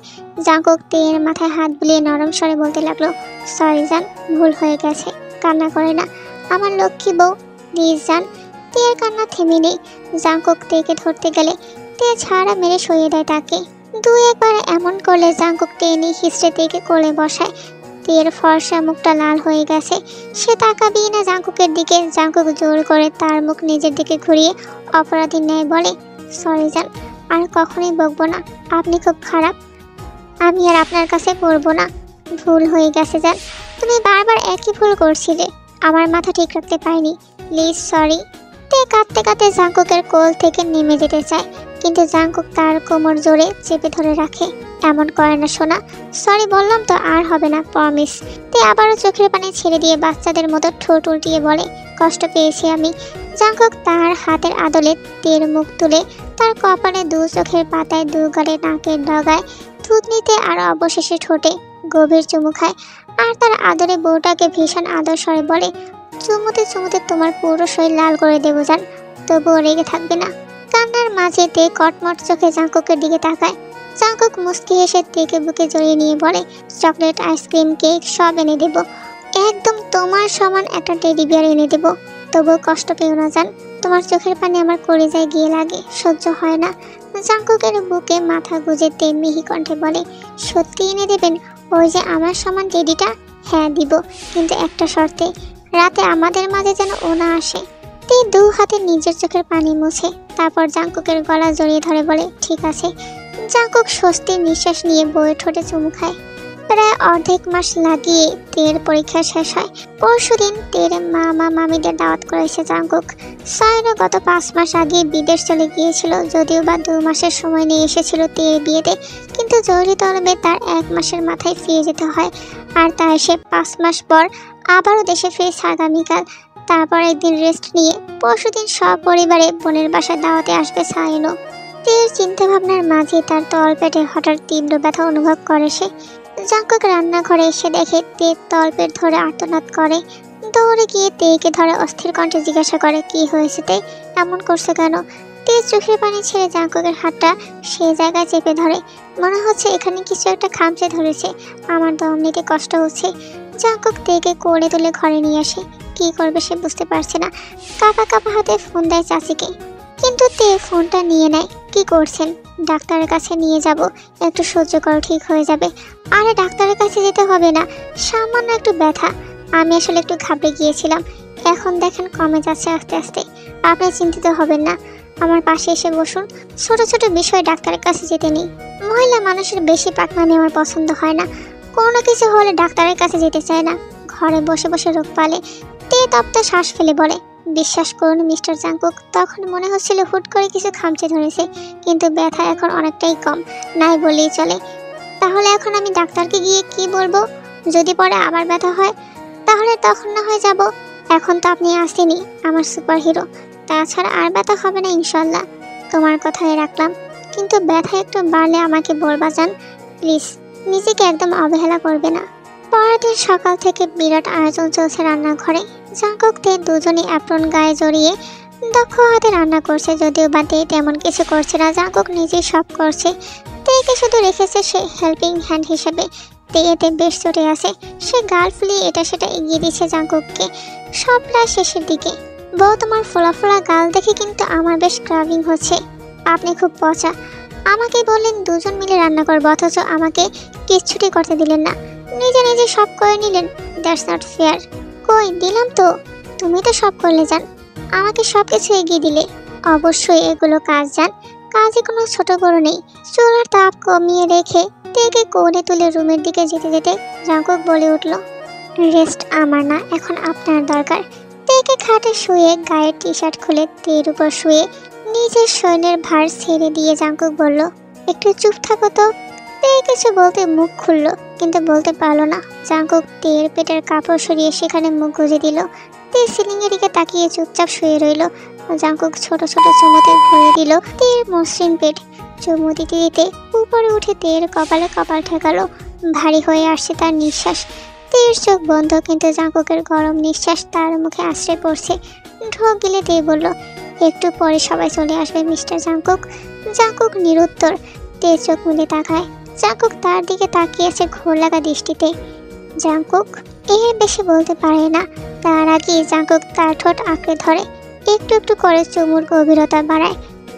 জাঙ্কুক তের মাথায় হাত বুলিয়ে নরম স্বরে বলতে লাগলো, সরি জান, ভুল হয়ে গেছে, কান্না করে না, আমার লক্ষ্মী বউ, প্লিজ জান। তের কান্না থেমে নেই। জাঙ্কুক তেকে ধরতে গেলে তে ছাড়া মেরে সরিয়ে দেয় তাকে। 2-1 বার এমন করলে জাঙ্কুক টেনে হিস্ট্রে তেকে কোলে বসায়। তের ফর্সা মুখটা লাল হয়ে গেছে। সে তাকাবেই না জাঙ্কুকের দিকে। জাঙ্কুক জোর করে তার মুখ নিজের দিকে ঘুরিয়ে অপরাধীর ন্যায় বলে, সরি জান, আর কখনোই বকবো না, আপনি খুব খারাপ, আমি আর আপনার কাছে পড়বো না, ভুল হয়ে গেছে জান, তুমি বারবার একই ভুল করছিলে, আমার মাথা ঠিক রাখতে পারিনি, প্লিজ সরি। তে কাঁদতে কাঁদতে জাঙ্কুকের কোল থেকে নেমে যেতে চায়, কিন্তু জাঙ্কুক তার কোমর জোরে চেপে ধরে রাখে। এমন করে না সোনা, সরি বললাম তো, আর হবে না, প্রমিস। তে আবারও চোখের পানি ছেড়ে দিয়ে বাচ্চাদের মতো ঠোঁট উল্টিয়ে বলে, কষ্ট পেয়েছি আমি। জাঙ্কুক তার হাতের আদলে তের মুখ তুলে তার কপালে, দু চোখের পাতায়, দু গালে, নাকের ডগায়, থুতনিতে আর অবশেষে ঠোঁটে গভীর চুমু খায়। আর তার আদরে বউটাকে ভীষণ আদর স্বরে বলে, চুমুতে চুমুতে তোমার পুরো শরীর লাল করে দেবো জান, তবুও রেগে থাকবে না। কান্নার মাঝে তে কটমট চোখে জাঙ্কুকের দিকে তাকায়। জাঙ্কুক মুস্কি হেসে তেকে বুকে জড়িয়ে নিয়ে বলে, চকলেট, আইসক্রিম, কেক সব এনে দেবো, একদম তোমার সমান একটা টেডি বিয়ার এনে দেবো, তবুও কষ্ট পেও না জান, তোমার চোখের পানি আমার কলিজায় গিয়ে লাগে, সহ্য হয় না। জাঙ্কুকের বুকে মাথা গুজে তে মিহি কণ্ঠে বলে, সত্যি এনে দেবেন ওই যে আমার সমান টেডিটা? হ্যাঁ দিব, কিন্তু একটা শর্তে, রাতে আমাদের মাঝে যেন ও না আসে। তে দু হাতে নিজের চোখের পানি মুছে তারপর জাঙ্কুকের গলা জড়িয়ে ধরে বলে, ঠিক আছে। জাঙ্কুক স্বস্তির নিঃশ্বাস নিয়ে বউয়ের ঠোঁটে চুমু খায়। প্রায় অর্ধেক মাস লাগিয়ে তের পরীক্ষা শেষ হয়। পরশুদিন তের মামা মামিদের দাওয়াত করেছে জাঙ্কুক। সায়রা গত 5 মাস আগে বিদেশ চলে গিয়েছিল, যদিও বা 2 মাসের সময় নিয়ে এসেছিল তের বিয়েতে, কিন্তু জরুরি তলবে তার 1 মাসের মাথায় ফিরে যেতে হয়। আর তাই সে 5 মাস পর আবারও দেশে ফিরেছে আগামীকাল। তারপর একদিন রেস্ট নিয়ে পরশুদিন সপরিবারে বোনের বাসায় দাওয়াতে আসবে সায়নও। তের চিন্তাভাবনার মাঝে তার তলপেটে হঠাৎ তীব্র ব্যথা অনুভব করে সে। জাঙ্কুক রান্নাঘরে এসে দেখে তে তলপেট ধরে আর্তনাদ করে। দৌড়ে গিয়ে তেকে ধরে অস্থির কণ্ঠে জিজ্ঞাসা করে, কি হয়েছে তে, এমন করছো কেন? তে চোখের পানি ছেড়ে জাঙ্কুকের হাতটা সে জায়গায় চেপে ধরে। মনে হচ্ছে এখানে কিছু একটা খামচে ধরেছে, আমার দম নিতে কষ্ট হচ্ছে। জাঙ্কুক তেকে কোলে তুলে ঘরে নিয়ে আসে। কি করবে সে বুঝতে পারছে না। কাঁপা কাঁপা হাতে ফোন দেয় চাচিকে, কিন্তু তে ফোনটা নিয়ে নেয়। কি করছেন? ডাক্তারের কাছে নিয়ে যাব, একটু সহ্য করো, ঠিক হয়ে যাবে। আরে ডাক্তারের কাছে যেতে হবে না, সামান্য একটু ব্যথা, আমি আসলে একটু ঘাবড়ে গিয়েছিলাম, এখন দেখেন কমে যাচ্ছে আস্তে আস্তে, আপনি চিন্তিত হবেন না, আমার পাশে এসে বসুন। ছোট ছোট বিষয়ে ডাক্তারের কাছে যেতে নেই। মহিলা মানুষের বেশি পাকনামি আমার পছন্দ হয় না, কোনো কিছু হলে ডাক্তারের কাছে যেতে চায় না, ঘরে বসে বসে রোগ পালে। তে তপ্ত শ্বাস ফেলে বলে, বিশ্বাস করুন মিস্টার জাঙ্কুক, তখন মনে হচ্ছিল হুট করে কিছু খামচে ধরেছে, কিন্তু ব্যথা এখন অনেকটাই কম, নাই বললেই চলে। তাহলে এখন আমি ডাক্তারকে গিয়ে কি বলবো? যদি পরে আবার ব্যথা হয় তাহলে তখন না হয় যাব। এখন তো আপনি আসেনি, আমার সুপার হিরো, তাছাড়া আর ব্যথা হবে না ইনশাল্লাহ, তোমার কথাই রাখলাম। কিন্তু ব্যথা একটু বাড়লে আমাকে বলবা জান, প্লিজ, নিজেকে একদম অবহেলা করবে না। পরের দিন সকাল থেকে বিরাট আয়োজন চলছে রান্নাঘরে। জাঙ্কুক তে দুজনে অ্যাপ্রন গায়ে জড়িয়ে দক্ষ হাতে রান্না করছে, যদিও বা তে তেমন কিছু করছে না, জাঙ্কুক নিজেই সব করছে। তেকে শুধু রেখেছে সে হেল্পিং হ্যান্ড হিসেবে। তে এতে বেশ চটে আছে, সে গাল ফুলিয়ে এটা সেটা এগিয়ে দিচ্ছে জাঙ্কুককে। সব প্রায় শেষের দিকে। বউ, তোমার ফোলা ফোলা গাল দেখে কিন্তু আমার বেশ ক্রাভিং হচ্ছে, আপনি খুব পচা। আমাকে বললেন দুজন মিলে রান্না করবো, অথচ আমাকে কিচ্ছুটি করতে দিলেন না, নিজে নিজে সব করে নিলেন, দ্যাটস নট ফেয়ার। কই দিলাম তো, তুমি তো সব করলে জান, আমাকে সব কিছু এগিয়ে দিলে। অবশ্যই এগুলো কাজ জান, কাজে কোনো ছোট বড় নেই। চুলার তাপ কমিয়ে রেখে তেকে কোণে তুলে রুমের দিকে যেতে যেতে জাঙ্কুক বলে উঠল, রেস্ট আমার না, এখন আপনার দরকার। তেকে খাটে শুয়ে গায়ের টি শার্ট খুলে তের উপর শুয়ে নিজের সৈন্যের ভার ছেড়ে দিয়ে জাঙ্কুক বলল, একটু চুপ থাকো তো। তে কিছু বলতে মুখ খুলল, কিন্তু বলতে পারলো না। জাঙ্কুক তের পেটের কাপড় সরিয়ে সেখানে মুখ গুজে দিল। তে সিলিংয়ের দিকে তাকিয়ে চুপচাপ শুয়ে রইল। জাঙ্কুক ছোট ছোট চুমুতে ভরে দিল তের মসৃণ পেট। চুমু দিতে দিতে উপরে উঠে তের কপালে কপাল ঠেকালো। ভারী হয়ে আসছে তার নিঃশ্বাস। তের চোখ বন্ধ, কিন্তু জাঙ্কুকের গরম নিঃশ্বাস তার মুখে আশ্রে পড়ছে। ঢোক গিলে তে বলল, একটু পরে সবাই চলে আসবে মিস্টার জাঙ্কুক। জাঙ্কুক নিরুত্তর। তে চোখ মুলে তাকায়। জাঙ্কুক তার দিকে তাকিয়েছে ঘোর লাগা দৃষ্টিতে। জাঙ্কুক এর বেশি বলতে পারে না, তার আগে জাঙ্কুক তার ঠোঁট আঁকড়ে ধরে, একটু একটু করে চুমুর গভীরতা বাড়ায়।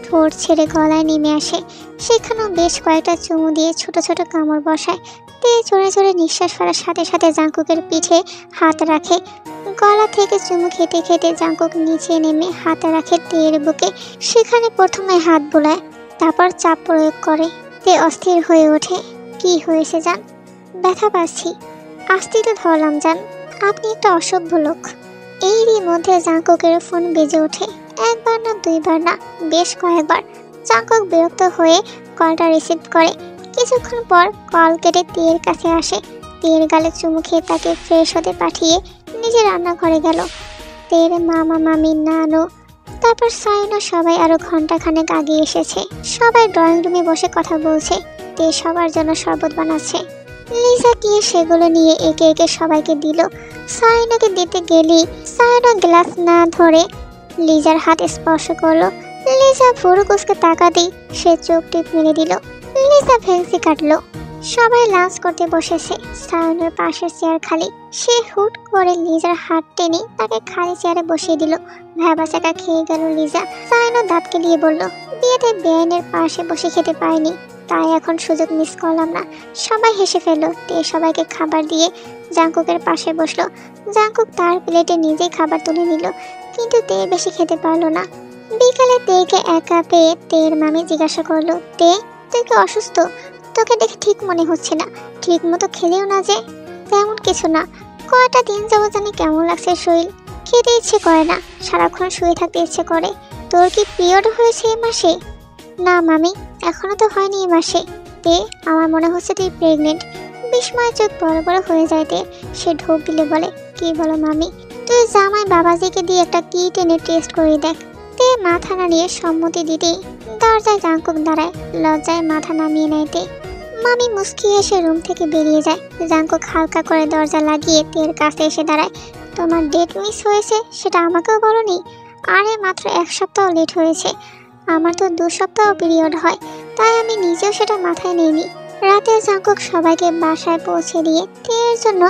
ঠোঁট ছেড়ে গলায় নেমে আসে। সেখানেও বেশ কয়েকটা চুমু দিয়ে ছোট ছোট কামড় বসায়। তে জোরে জোরে নিঃশ্বাস ফেলার সাথে সাথে জাঙ্কুকের পিঠে হাত রাখে। গলা থেকে চুমু খেতে খেতে জাঙ্কুক নিচে নেমে হাত রাখে তের বুকে। সেখানে প্রথমে হাত বোলায়, তারপর চাপ প্রয়োগ করে। তে অস্থির হয়ে ওঠে। কি হয়েছে জান? ব্যথা পাচ্ছি। আস্তে তো ধরলাম জান, আপনি একটা অসভ্য লোক। এরই মধ্যে জাঙ্কুকের ফোন বেজে ওঠে। একবার না দুইবার না, বেশ কয়েকবার। জাঙ্কুক বিরক্ত হয়ে কলটা রিসিভ করে। কিছুক্ষণ পর কল কেটে তের কাছে আসে। তের গালে চুমু খেয়ে তাকে ফ্রেশ হতে পাঠিয়ে নিজে রান্নাঘরে গেল। তের মামা মামি নানু তারপর সাইনও সবাই আরো ঘন্টাখানেক আগে এসেছে। সবাই ড্রয়িং রুমে বসে কথা বলছে। তে সবার জন্য শরবত বানাচ্ছে। লিজা গিয়ে সেগুলো নিয়ে একে একে সবাইকে দিল। সাইনাকে দিতে গেলেই সাইনা গ্লাস না ধরে লিজার হাত স্পর্শ করলো। লিজা ভুরু কুচকে তাকাতেই সে চোখ টিপ মেরে দিল। লিজা ভেংসি কাটলো। সবাই লাঞ্চ করতে বসেছে। সায়নের পাশের চেয়ার খালি। সে হুট করে লিজার হাত টেনে তাকে খালি চেয়ারে বসিয়ে দিল। ভ্যাবাচাকা খেয়ে গেল লিজা। সায়নও দাঁত কেলিয়ে বলল, বিয়েতে বেআইনের পাশে বসে খেতে পাইনি, তাই এখন সুযোগ মিস করলাম না। সবাই হেসে ফেললো। তে সবাইকে খাবার দিয়ে জাঙ্কুকের পাশে বসলো। জাঙ্কুক তার প্লেটে নিজেই খাবার তুলে নিল, কিন্তু তে বেশি খেতে পারলো না। বিকালে তেকে একা পেয়ে তের মামি জিজ্ঞাসা করলো, তে তুই কি অসুস্থ? তোকে দেখে ঠিক মনে হচ্ছে না। ঠিক মতো খেলেও না যে। তেমন কিছু না, কয়টা দিন যাবত জানি কেমন লাগছে শরীর। খেতে ইচ্ছে করে না, সারাক্ষণ শুয়ে থাকতে ইচ্ছে করে। তোর কি পিরিয়ড হয়েছে এই মাসে? না মামি, এখনো তো হয়নি এই মাসে। তে আমার মনে হচ্ছে তুই প্রেগনেন্ট। বিস্ময় চোখ বড় বড় হয়ে যায় তে। সে ঢোক গিলে বলে, কি বলো মামি? তুই জামাই বাবাজিকে দিয়ে একটা কি টেনে টেস্ট করে দেখ। তে মাথা নাড়িয়ে সম্মতি দিতেই দরজায় জাঙ্কুক দাঁড়ায়। লজ্জায় মাথা নামিয়ে নেয় তে। মামি মুস্কি এসে রুম থেকে বেরিয়ে যায়। জাঙ্কুক হালকা করে দরজা লাগিয়ে তের কাছে এসে দাঁড়ায়। তোমার ডেট মিস হয়েছে সেটা আমাকেও বলোনি? আরে মাত্র 1 সপ্তাহ লেট হয়েছে। আমার তো 2 সপ্তাহ পিরিয়ড হয়, তাই আমি নিজেও সেটা মাথায় নিইনি। রাতে জাঙ্কুক সবাইকে বাসায় পৌঁছে দিয়ে তের জন্য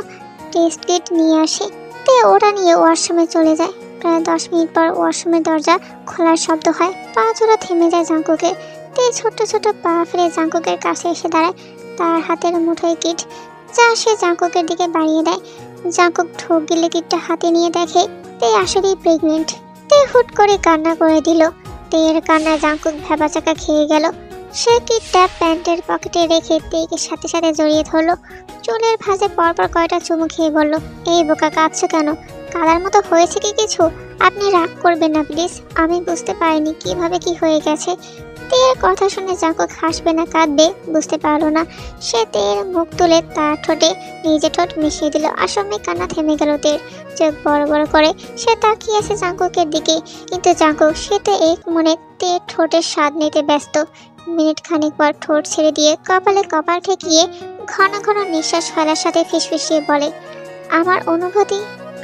টেস্ট কিট নিয়ে আসে। তে ওটা নিয়ে ওয়াশরুমে চলে যায়। প্রায় 10 মিনিট পর ওয়াশরুমের দরজা খোলার শব্দ হয়। পা জোড়া থেমে যায় জাঙ্কুকের। তে ছোট ছোট পা ফেলে জাঙ্কুকের কাছে এসে দাঁড়ায়। তার হাতের মুঠোয় কিট, যা সে জাঙ্কুকের দিকে বাড়িয়ে দেয়। জাঙ্কুক ঢোক গিলে কিটটা হাতে নিয়ে দেখে তে আসলেই প্রেগনেন্ট। তে হুট করে কান্না করে দিল। তের কান্নায় জাঙ্কুক ভ্যাবাচাকা খেয়ে গেল। সে কিটটা প্যান্টের পকেটে রেখে তেকে সাথে সাথে জড়িয়ে ধরলো। চুলের ভাঁজে পরপর কয়টা চুমু খেয়ে বলল, এই বোকা কাঁদছো কেন? কাদার মতো হয়েছে কি কিছু? আপনি রাগ করবেন না প্লিজ, আমি বুঝতে পারিনি কিভাবে কি হয়ে গেছে। তের কথা শুনে জাঙ্কুক হাসবে না কাঁদবে বুঝতে পারলো না। সে তের মুখ তুলে তার ঠোঁটে নিজে ঠোঁট মিশিয়ে দিল। আসলে কান্না থেমে গেল তের। চোখ বড় বড় করে সে তাকিয়ে আছে জাঙ্কুকের দিকে, কিন্তু জাঙ্কুক সে তো এক মনে তের ঠোঁটের স্বাদ নিতে ব্যস্ত। মিনিট খানিক পর ঠোঁট ছেড়ে দিয়ে কপালে কপাল ঠেকিয়ে ঘন ঘন নিঃশ্বাস ফেলার সাথে ফিসফিসিয়ে বলে, আমার অনুভূতি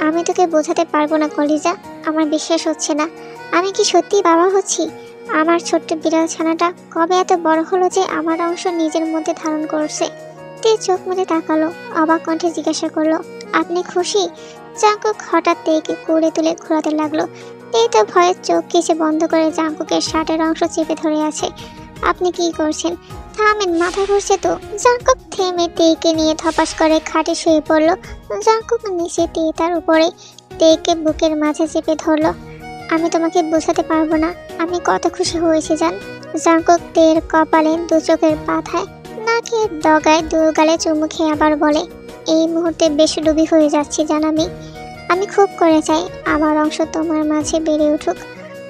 আমি তোকে বোঝাতে পারবো না কলিজা। আমার বিশ্বাস হচ্ছে না, আমি কি সত্যি বাবা হচ্ছি? আমার ছোট্ট বিড়াল ছানাটা কবে এত বড় হলো যে আমার অংশ নিজের মধ্যে ধারণ করছে? তে চোখ মুজে তাকালো, অবাক কণ্ঠে জিজ্ঞাসা করলো, আপনি খুশি? জাঙ্কুক হঠাৎ তেকে কোলে তুলে ঘোরাতে লাগলো। এই তো ভয়ে চোখ কিছু বন্ধ করে জাঙ্কুকের শার্টের অংশ চেপে ধরে আছে। আপনি কি করছেন? থামেন, মাথা ঘুরছে তো। জাঙ্কুক থেমে তেকে নিয়ে ধপাস করে খাটে শুয়ে পড়লো। জাঙ্কুক নিচে তে তার উপরে তেকে বুকের মাঝে চেপে ধরলো। আমি তোমাকে বোঝাতে পারবো না আমি কত খুশি হয়েছি জান। জাঙ্কুক তের কপালে 2 চোখের পাথায় নাকের ডগায় 2 গালে চুমু খেয়ে আবার বলে, এই মুহূর্তে বেশ ডুবি হয়ে যাচ্ছি জান। আমি খুব করে চাই আমার অংশ তোমার মাঝে বেড়ে উঠুক।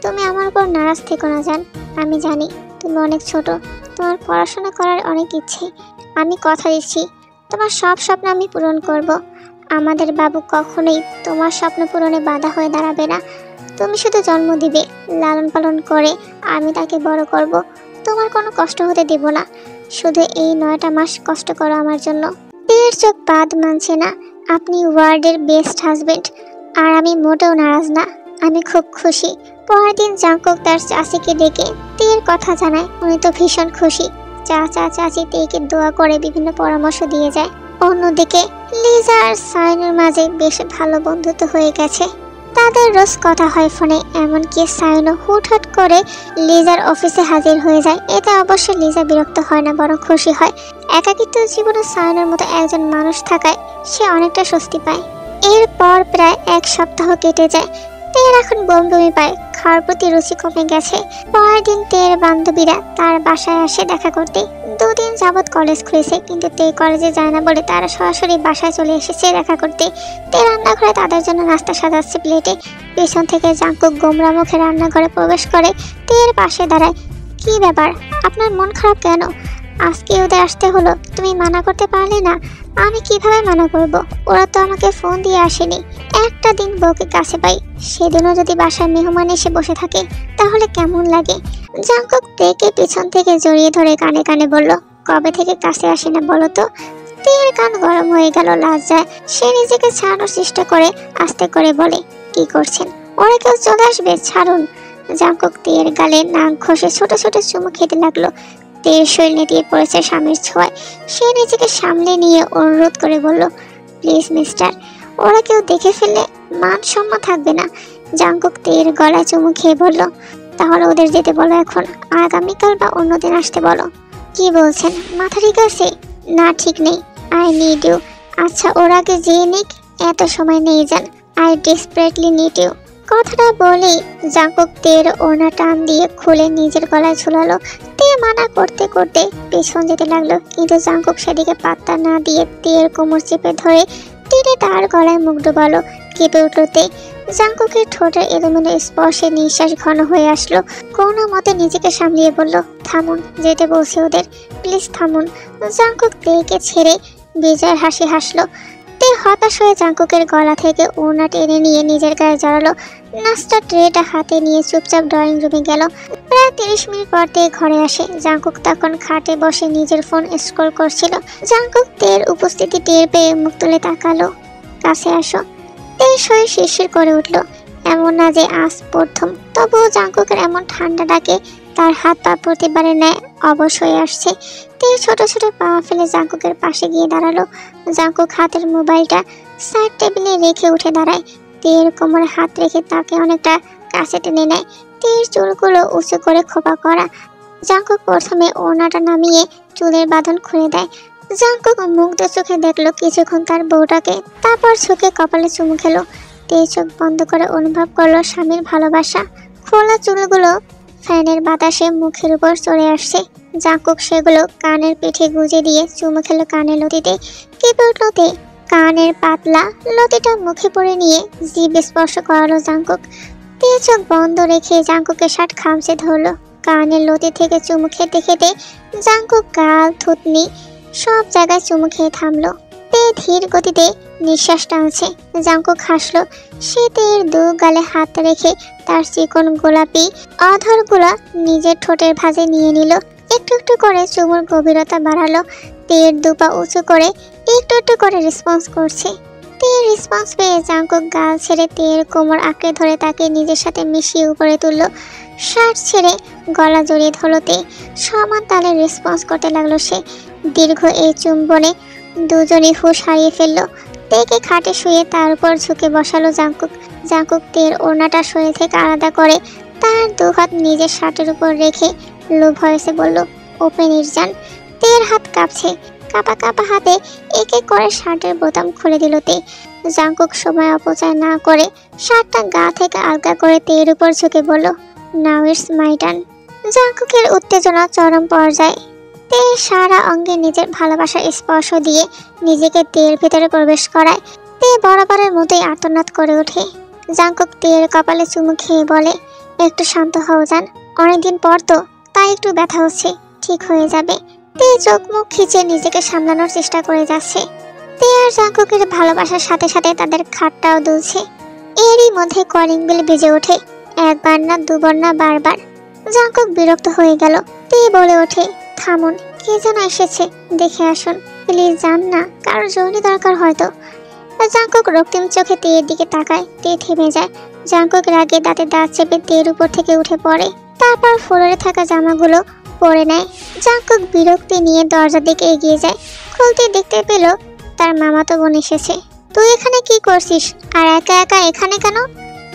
তুমি আমার উপর নারাজ থেকো না জান। আমি জানি তুমি অনেক ছোট, তোমার পড়াশোনা করার অনেক ইচ্ছে। আমি কথা দিচ্ছি তোমার সব স্বপ্ন আমি পূরণ করব। আমাদের বাবু কখনোই তোমার স্বপ্ন পূরণে বাধা হয়ে দাঁড়াবে না। তুমি শুধু জন্ম দিবে, লালন পালন করে আমি তাকে বড় করব। তোমার কোনো কষ্ট হতে দেব না। শুধু এই 9টা মাস কষ্ট করো আমার জন্য। তের চোখ বাদ মানছে না। আপনি ওয়ার্ল্ডের বেস্ট হাজবেন্ড, আর আমি মোটেও নারাজ না। আমি খুব খুশি। পরের দিন জাঙ্কুক তার চাচিকে ডেকে তের কথা জানায়। উনি তো ভীষণ খুশি। চাচা চাচি তেকে দোয়া করে বিভিন্ন পরামর্শ দিয়ে যায়। অন্যদিকে লিজা আর সাইনের মাঝে বেশ ভালো বন্ধুত্ব হয়ে গেছে। তাদের রোজ কথা হয় ফোনে, এমনকি সাইনও হুটহাট করে লিজার অফিসে হাজির হয়ে যায়। এতে অবশ্য লিজা বিরক্ত হয় না, বরং খুশি হয়। একাকিত্ব জীবনে সাইনের মতো একজন মানুষ থাকায় সে অনেকটা স্বস্তি পায়। এরপর প্রায় 1 সপ্তাহ কেটে যায়। তের এখন বমি পায়, খাওয়ার প্রতি রুচি কমে গেছে। পরের দিন তের বান্ধবীরা তার বাসায় আসে দেখা করতে। 2 দিন যাবৎ কলেজ খুলেছে, কিন্তু তে কলেজে যায় না বলে তারা সরাসরি বাসায় চলে এসেছে দেখা করতে। তে রান্নাঘরে তাদের জন্য নাস্তা সাজাচ্ছে প্লেটে। পেছন থেকে জাঙ্কুক গোমরা মুখে রান্নাঘরে প্রবেশ করে তের পাশে দাঁড়ায়। কি ব্যাপার, আপনার মন খারাপ কেন? আজকে ওদের আসতে হলো, তুমি মানা করতে পারলে না? আমি কিভাবে মানা করব? ওরা তো আমাকে ফোন দিয়ে আসেনি। একটা দিন বউকে কাছে পাই, সেদিনও যদি বাসায় মেহমান এসে বসে থাকে তাহলে কেমন লাগে? জাঙ্কুক তেকে পিছন থেকে জড়িয়ে ধরে কানে কানে বলল, কবে থেকে কাছে আসে না বলো তো? তের কান গরম হয়ে গেল লজ্জায়। সে নিজেকে ছাড়ানোর চেষ্টা করে আস্তে করে বলে, কি করছেন? ওরা কেউ চলে আসবে, ছাড়ুন। জাঙ্কুক তের গালে নাক ঘষে ছোট ছোট চুমু খেতে লাগলো। তের শরীর নেতিয়ে পড়েছে স্বামীর ছোঁয়ায়। সে নিজেকে সামলে নিয়ে অনুরোধ করে বলল, প্লিজ মিস্টার, ওরা কেউ দেখে ফেললে মান সম্মান থাকবে না। জাঙ্কুক তের গলায় চুমু খেয়ে বলল, তাহলে ওদের যেতে বলো এখন, আগামীকাল বা অন্যদিন আসতে বলো। কি বলছেন, মাথা ঠিক আছে? না, ঠিক নেই। I need you. আচ্ছা, ওরা আগে যেয়ে নিক, এত সময় নেই যান। I desperately need you. কথাটা বলেই জাঙ্কুক তের ওড়না টান দিয়ে খুলে নিজের গলায় ঝুলালো। তে মানা করতে করতে পেছন যেতে লাগলো, কিন্তু জাঙ্কুক সেদিকে পাত্তা না দিয়ে তের কোমর চেপে ধরে টেনে তার গলায় মুখ ডোবালো। কেঁপে উঠল তে। জাঙ্কুকের ঠোঁটের এলোমেলো স্পর্শে নিঃশ্বাস ঘন হয়ে আসলো। কোনো মতে নিজেকে সামলিয়ে বলল, থামুন, যেতে বলছি ওদের, প্লিজ থামুন। জাঙ্কুক তেকে ছেড়ে বিজয়ের হাসি হাসলো। তে হতাশ হয়ে জাঙ্কুকের গলা থেকে ওড়না টেনে নিয়ে নিজের গায়ে জড়ালো। নাস্তার ট্রেটা হাতে নিয়ে চুপচাপ ড্রয়িং রুমে গেল। প্রায় 30 মিনিট পর তে ঘরে আসে। জাঙ্কুক তখন খাটে বসে নিজের ফোন স্ক্রল করছিল। জাঙ্কুক তের উপস্থিতি টের পেয়ে মুখ তুলে তাকালো। কাছে আসো। তে শরীর শিরশির করে উঠল। এমন না যে আজ প্রথম, তবুও জাঙ্কুকের এমন ঠান্ডা ডাকে তার হাত পা প্রতিবারের ন্যায় অবশ হয়ে আসছে। তে ছোট ছোট পা ফেলে জাঙ্কুকের পাশে গিয়ে দাঁড়ালো। জাঙ্কুক হাতের মোবাইলটা সাইড টেবিলে রেখে উঠে দাঁড়ায়। তের কোমরে হাত রেখে তাকে অনেকটা কাছে টেনে নেয়। তের চুলগুলো উঁচু করে খোপা করা। জাঙ্কুক প্রথমে ওড়নাটা নামিয়ে চুলের বাঁধন খুলে দেয়। জাঙ্কুক মুগ্ধ চোখে দেখলো কিছুক্ষণ তার বউটাকে, তারপর চোখে কপালে চুমু খেলো। তে চোখ বন্ধ করে অনুভব করলো স্বামীর ভালোবাসা। খোলা চুলগুলো ফ্যানের বাতাসে মুখের উপর চলে আসছে। জাঙ্কুক সেগুলো কানের পিঠে গুজে দিয়ে চুমু খেলো কানের লতিতে। কেঁপে উঠল তে। কানের পাতলা লতিটা মুখে পড়ে নিয়ে জিভ স্পর্শ করালো জাঙ্কুক। তে চোখ বন্ধ রেখে জাঙ্কুকের শার্ট খামচে ধরলো। কানের লতি থেকে চুমু খেতে খেতে জাঙ্কুক গাল, থুতনি সব জায়গায় চুমু খেয়ে থামলো। তে ধীর গতিতে নিঃশ্বাস টানছে। জাঙ্কুক হাসলো। সে তের 2 গালে হাত রেখে তার চিকন গোলাপি অধরগুলো নিজের ঠোঁটের ভাঁজে নিয়ে নিল। একটু একটু করে চুমুর গভীরতা বাড়ালো। তের 2 পা উঁচু করে একটু একটু করে রেসপন্স করছে। তের রেসপন্স পেয়ে জাঙ্কুক গাল ছেড়ে তের কোমর আঁকড়ে ধরে তাকে নিজের সাথে মিশিয়ে উপরে তুললো। শার্ট ছেড়ে গলা জড়িয়ে ধরলো তে। সমান তালে রেসপন্স করতে লাগলো সে। দীর্ঘ এই চুম্বনে দুজনই হুঁশ হারিয়ে ফেললো। তেকে খাটে শুয়ে তার উপর ঝুঁকে বসালো জাঙ্কুক। জাঙ্কুক তের ওড়নাটা শরীর থেকে আলাদা করে তার 2 হাত নিজের শার্টের উপর রেখে লো ভয়েসে বলল, ওপেন ইট জান। তের হাত কাঁপছে। কাঁপা কাঁপা হাতে এক এক করে শার্টের বোতাম খুলে দিল তে। জাঙ্কুক সময় অপচয় না করে শার্টটা গা থেকে আলগা করে তের উপর ঝুঁকে বলল, নাও ইটস মাই টার্ন। জাঙ্কুকের উত্তেজনা চরম পর্যায়ে। তে সারা অঙ্গে নিজের ভালোবাসার স্পর্শ দিয়ে নিজেকে তের ভিতরে প্রবেশ করায়। তে বরাবরের মতোই আর্তনাদ করে ওঠে। জাঙ্কুক তের কপালে চুমু খেয়ে বলে, একটু শান্ত হও জান, অনেকদিন পর তো, তাই একটু ব্যথা হচ্ছে, ঠিক হয়ে যাবে। তে চোখ মুখ খিচে নিজেকে সামলানোর চেষ্টা করে যাচ্ছে। তে আর জাঙ্কুকের ভালোবাসার সাথে সাথে তাদের খাটটাও দুলছে। এরই মধ্যে কলিং বেল বেজে ওঠে। 1 বার না 2 বার না, বারবার। জাঙ্কুক বিরক্ত হয়ে গেল। তে বলে ওঠে, থামুন, কে যেন এসেছে, দেখে আসুন প্লিজ, যান না, কারোর জরুরি দরকার হয়তো। জাঙ্কুক রক্তিম চোখে তের দিকে তাকায়। তে থেমে যায়। জাঙ্কুক রাগে দাঁতে দাঁত চেপে তের উপর থেকে উঠে পড়ে। তারপর ফ্লোরে থাকা জামাগুলো পরে নেয়। জাঙ্কুক বিরক্তি নিয়ে দরজার দিকে এগিয়ে যায়। খুলতে দেখতে পেল তার মামাতো বোন এসেছে। তুই এখানে কি করছিস, আর একা একা এখানে কেন?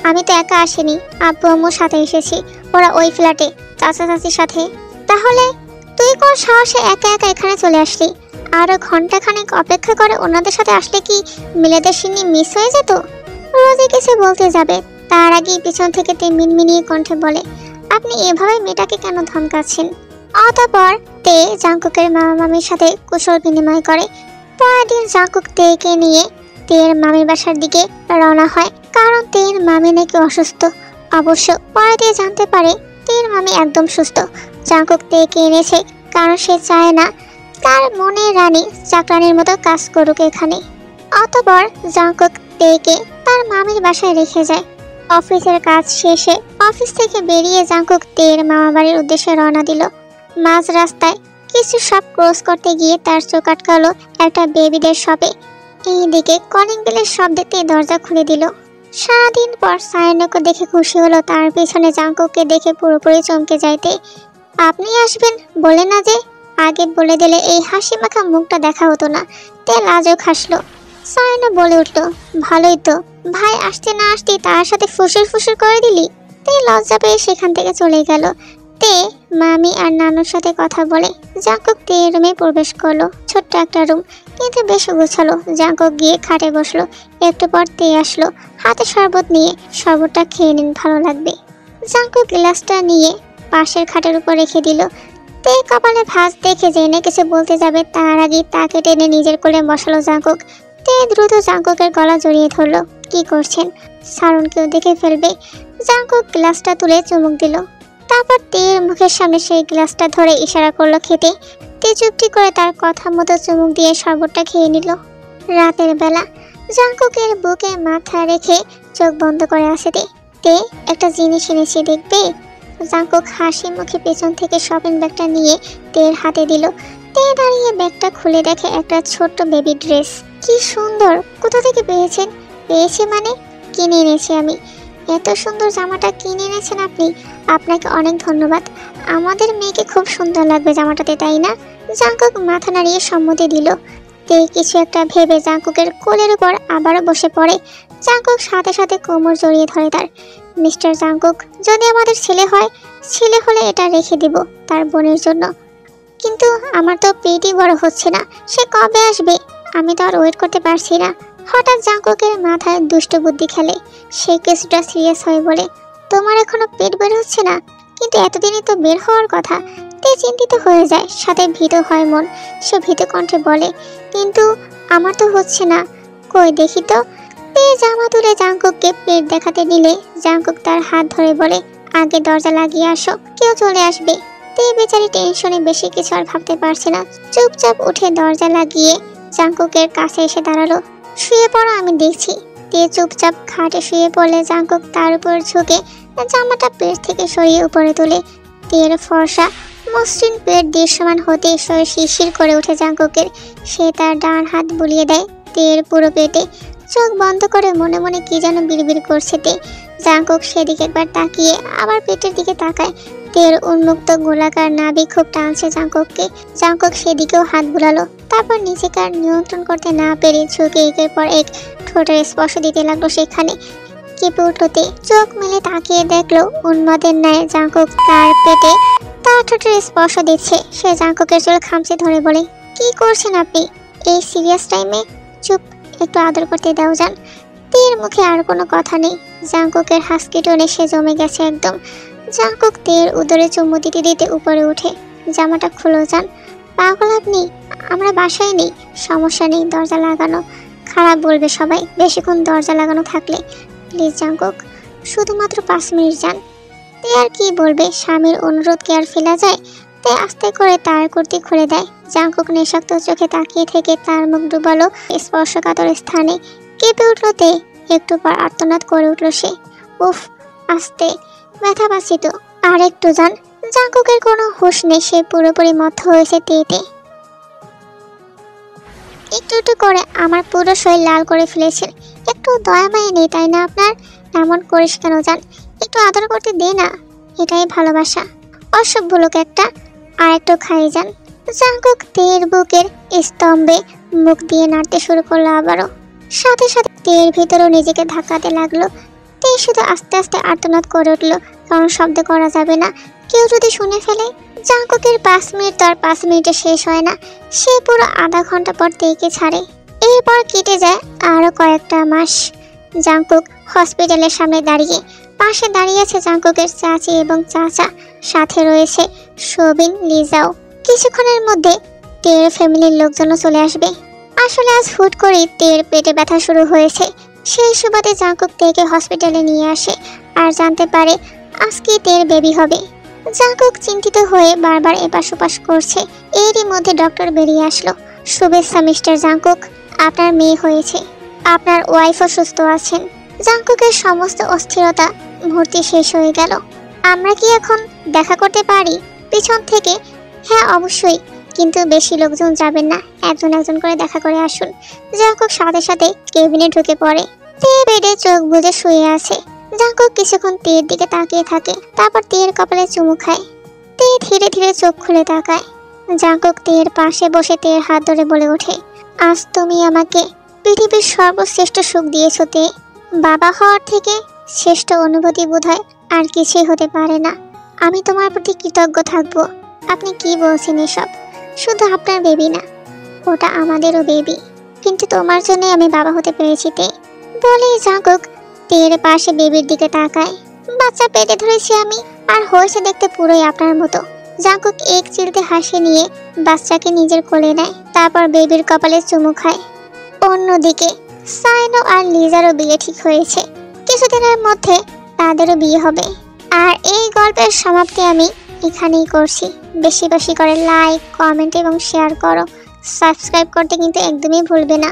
আমি তো একা আসিনি, আব্বু আম্মুর সাথে এসেছি। ওরা ওই ফ্ল্যাটে, চাচা চাচির সাথে। তাহলে তুই কোন সাহসে একা একা এখানে চলে আসলি? আরো ঘন্টাখানেক অপেক্ষা করে ওনাদের সাথে আসলে কি মিলাদের সিন্নি মিস হয়ে যেত? রোজি কিছু বলতে যাবে, তার আগেই পিছন থেকে তে মিনমিনিয়ে কণ্ঠে বলে, আপনি এভাবে মেয়েটাকে কেন ধমকাচ্ছেন? অতঃপর তে জাংকুকের মামা মামির সাথে কুশল বিনিময় করে। পরের দিন জাংকুক তেকে নিয়ে তের মামির বাসার দিকে রওনা হয়, কারণ তের মামি নাকি অসুস্থ। অবশ্য পরে দিয়ে জানতে পারে তের মামি একদম সুস্থ। জাংকুক তেকে এনেছে কারণ সে চায় না তার মনের রানী চাকরানির মতো কাজ করুক এখানে। অতঃপর জাংকুক তেকে তার মামির বাসায় রেখে যায়। অফিসের কাজ শেষে অফিস থেকে বেরিয়ে জাংকুক তের মামা বাড়ির উদ্দেশ্যে রওনা দিল। মাঝ রাস্তায় কিছু শপ ক্রস করতে গিয়ে তার চোখ আটকালো একটা বেবিদের শপে। এইদিকে কলিং বেলের শব্দে দরজা খুলে দিল। সারাদিন পর সায়নকে দেখে খুশি হলো, তার পিছনে জাংকুককে দেখে পুরোপুরি চমকে যাইতে। আপনি আসবেন বলে না যে, আগে বলে দিলে এই হাসি মাখা মুখটা দেখা হতো না। তে লাজুক হাসলো। সায়ন বলে উঠলো, ভালোই তো, ভাই আসতে না আসতে তার সাথে ফুসুর ফুসুর করে দিলি। তে লজ্জা পেয়ে সেখান থেকে চলে গেল। তে মামি আর নানুর সাথে কথা বলে জাংকুক তে রুমে প্রবেশ করলো। ছোট্ট একটা রুম, কিন্তু বেশ গোছালো। জাংকুক গিয়ে খাটে বসলো। একটু পর তে আসলো হাতে শরবত নিয়ে। শরবতটা খেয়ে নিন, ভালো লাগবে। জাংকুক গ্লাসটা নিয়ে পাশের খাটের উপর রেখে দিল। তে কপালে ভাঁজ দেখে জেনে কিছু বলতে যাবে, তার আগে তাকে টেনে নিজের কোলে বসালো জাংকুক। তে দ্রুত জাংকুকের গলা জড়িয়ে ধরলো। কি করছেন? সারুন কেউ দেখে ফেলবে। জাংকুক গ্লাসটা তুলে চুমুক দিল। তারপর তের মুখের সামনে সেই গ্লাসটা ধরে ইশারা করলো খেতে। তে চুপটি করে তার কথা মতো চুমুক দিয়ে শরবতটা খেয়ে নিল। রাতের বেলা জাংকুকের বুকে মাথা রেখে চোখ বন্ধ করে আছে তে একটা জিনিস এনেছি, দেখবে? জাংকুক হাসি মুখে পেছন থেকে শপিং ব্যাগটা নিয়ে তের হাতে দিল। তে দাঁড়িয়ে ব্যাগটা খুলে দেখে একটা ছোট্ট বেবি ড্রেস। কি সুন্দর! কোথা থেকে পেয়েছেন? পেয়েছি মানে কিনে এনেছি আমি। এত সুন্দর জামাটা কিনে এনেছেন আপনি? আপনাকে অনেক ধন্যবাদ। আমাদের মেয়েকে খুব সুন্দর লাগবে জামাটাতে, তাই না? জাংকুক মাথা নাড়িয়ে সম্মতি দিল। তে কিছু একটা ভেবে জাংকুকের কোলের উপর আবারও বসে পড়ে। জাংকুক সাথে সাথে কোমর জড়িয়ে ধরে তার। মিস্টার জাংকুক, যদি আমাদের ছেলে হয়, ছেলে হলে এটা রেখে দিব তার বোনের জন্য। কিন্তু আমার তো পেটই বড় হচ্ছে না, সে কবে আসবে? আমি তো আর ওয়েট করতে পারছি না। হঠাৎ জাংকুকের মাথায় দুষ্ট বুদ্ধি খেলে। সে কিছুটা সিরিয়াস হয়ে বলে, তোমার এখনো পেট বের হচ্ছে না? কিন্তু এতদিনই তো বের হওয়ার কথা। তে চিন্তিত হয়ে যায়, সাথে ভীত হয় মন। সে ভীত কণ্ঠে বলে, কিন্তু আমার তো হচ্ছে না। কই দেখি তো। তে জামা তুলে জাংকুককে পেট দেখাতে নিলে জাংকুক তার হাত ধরে বলে, আগে দরজা লাগিয়ে আসো, কেউ চলে আসবে। তে বেচারি টেনশনে বেশি কিছু আর ভাবতে পারছে না। চুপচাপ উঠে দরজা লাগিয়ে জাংকুকের কাছে এসে দাঁড়ালো। শুয়ে পড়ো, আমি দেখছি। তে চুপচাপ খাটে শুয়ে পড়লে জাংকুক তার উপর ঝুঁকে জামাটা পেট থেকে সরিয়ে উপরে তোলে। তের ফর্সা মসৃণ পেট দৃশ্যমান হতে শরীর শিরশির করে ওঠে জাংকুকের। সে তার ডান হাত বুলিয়ে দেয় তের পুরো পেটে। চোখ বন্ধ করে মনে মনে কি যেন বিড়বিড় করছে তে। জাংকুক সেদিকে একবার তাকিয়ে আবার পেটের দিকে তাকায়। তের উন্মুক্ত গোলাকার নাভি খুব টানছে জাংকুককে। জাংকুক সেদিকেও হাত বুলালো। তারপর নিজেকে আর নিয়ন্ত্রণ করতে না পেরে ঝুঁকে একের পর এক ঠোঁটের স্পর্শ দিতে লাগলো সেখানে। কেঁপে উঠতে চোখ মেলে তাকিয়ে দেখলো উন্মাদের ন্যায় জাংকুক তার পেটে তার ঠোঁটের স্পর্শ দিচ্ছে। সে জাংকুকের চুল খামচে ধরে বলে, কি করছেন আপনি এই সিরিয়াস টাইমে? চুপ, একটু আদর করতে দাও যান। তের মুখে আর কোনো কথা নেই। জাংকুকের হাসকি টোনে সে জমে গেছে একদম। জাংকুক তের উদরে চুমু দিতে দিতে উপরে উঠে, জামাটা খুলো যান। পাগল আপনি? আমরা বাসায় নেই। সমস্যা নেই, দরজা লাগানো। খারাপ বলবে সবাই বেশিক্ষণ দরজা লাগানো থাকলে। প্লিজ জাংকুক, শুধুমাত্র 5 মিনিট যান। তে আর কি বলবে, স্বামীর অনুরোধ কি আর ফেলা যায়? তে আস্তে করে তার কুর্তি খুলে দেয়। জাংকুক নেশাক্ত চোখে তাকিয়ে থেকে তার মুখ ডুবালো স্পর্শকাতর স্থানে। কেঁপে উঠল তে। একটু পর আর্তনাদ করে উঠল সে। উফ, আস্তে, ব্যথা পাচ্ছি তো, আর একটু যান। জাংকুকের কোনো হুঁশ নেই, সে পুরোপুরি মত্ত হয়েছে তেতে। একটু একটু করে আমার পুরো শরীর লাল করে ফেলেছেন। একটু দয়া মায়া নেই তাই না আপনার? এমন করিস কেন যান? একটু আদর করতে দে না, এটাই ভালোবাসা। অসভ্য লোক একটা। আর একটু খাই যান। জাংকুক তের বুকের স্তম্ভে মুখ দিয়ে নাড়তে শুরু করলো আবারও। সাথে সাথে তের ভিতরেও নিজেকে ধাক্কাতে লাগলো। তে শুধু আস্তে আস্তে আর্তনাদ করে উঠল, কারণ শব্দ করা যাবে না, কেউ যদি শুনে ফেলে। জাংকুকের 5 মিনিট তো আর 5 মিনিটে শেষ হয় না, সে পুরো আধা ঘন্টা পর তেকে ছাড়ে। এরপর কেটে যায় আরো কয়েকটা মাস। জাংকুক হসপিটালের সামনে দাঁড়িয়ে, পাশে দাঁড়িয়ে আছে জাংকুকের চাচি এবং চাচা, সাথে রয়েছে শোবিন, লিজাও। কিছুক্ষণের মধ্যে তের ফ্যামিলির লোকজনও চলে আসবে। আসলে আজ হুট করে তের পেটে ব্যথা শুরু হয়েছে, সেই সুবাদে জাংকুক তেকে হসপিটালে নিয়ে আসে আর জানতে পারে আজকে তের বেবি হবে। জাংকুক চিন্তিত হয়ে বারবার এপাশ ওপাশ করছে। এরই মধ্যে ডক্টর বেরিয়ে আসলো। শুভেচ্ছা মিস্টার জাংকুক, আপনার মেয়ে হয়েছে, আপনার ওয়াইফও সুস্থ আছেন। জাংকুকের সমস্ত অস্থিরতা মুহূর্তে শেষ হয়ে গেল। আমরা কি এখন দেখা করতে পারি পিছন থেকে? হ্যাঁ অবশ্যই, কিন্তু বেশি লোকজন যাবেন না, একজন একজন করে দেখা করে আসুন। জাংকুক সাথে সাথে কেবিনে ঢুকে পড়ে। তে বেডে চোখ বুজে শুয়ে আছে। জাংকুক কিছুক্ষণ তের দিকে তাকিয়ে থাকে, তারপর তের কপালে চুমু খায়। তে ধীরে ধীরে চোখ খুলে তাকায়। জাংকুক তের পাশে বসে তের হাত ধরে বলে ওঠে, আজ তুমি আমাকে পৃথিবীর সর্বশ্রেষ্ঠ সুখ দিয়েছো তে। বাবা হওয়ার থেকে শ্রেষ্ঠ অনুভূতি বোধহয় আর কিছুই হতে পারে না। আমি তোমার প্রতি কৃতজ্ঞ থাকবো। আপনি কি বলছেন এসব? শুধু আপনার বেবি না, ওটা আমাদেরও বেবি, কিন্তু তোমার জন্য আমি বাবা হতে পেরেছি তে। বলেই জাংকুক তের পাশে বেবির দিকে তাকায়। বাচ্চা পেটে ধরেছি আমি, আর হয়েছে দেখতে পুরোই আপনার মতো। জাংকুক এক চিলতে হাসি নিয়ে বাচ্চাকে নিজের কোলে নেয়, তারপর বেবির কপালে চুমু খায়। অন্যদিকে সাইনো আর লিজারও বিয়ে ঠিক হয়েছে। কিছুদিনের মধ্যে তাদেরও বিয়ে হবে। আর এই গল্পের সমাপ্তি আমি এখানেই করছি। বেশি বেশি করে লাইক, কমেন্ট এবং শেয়ার করো। সাবস্ক্রাইব করতে কিন্তু একদমই ভুলবে না।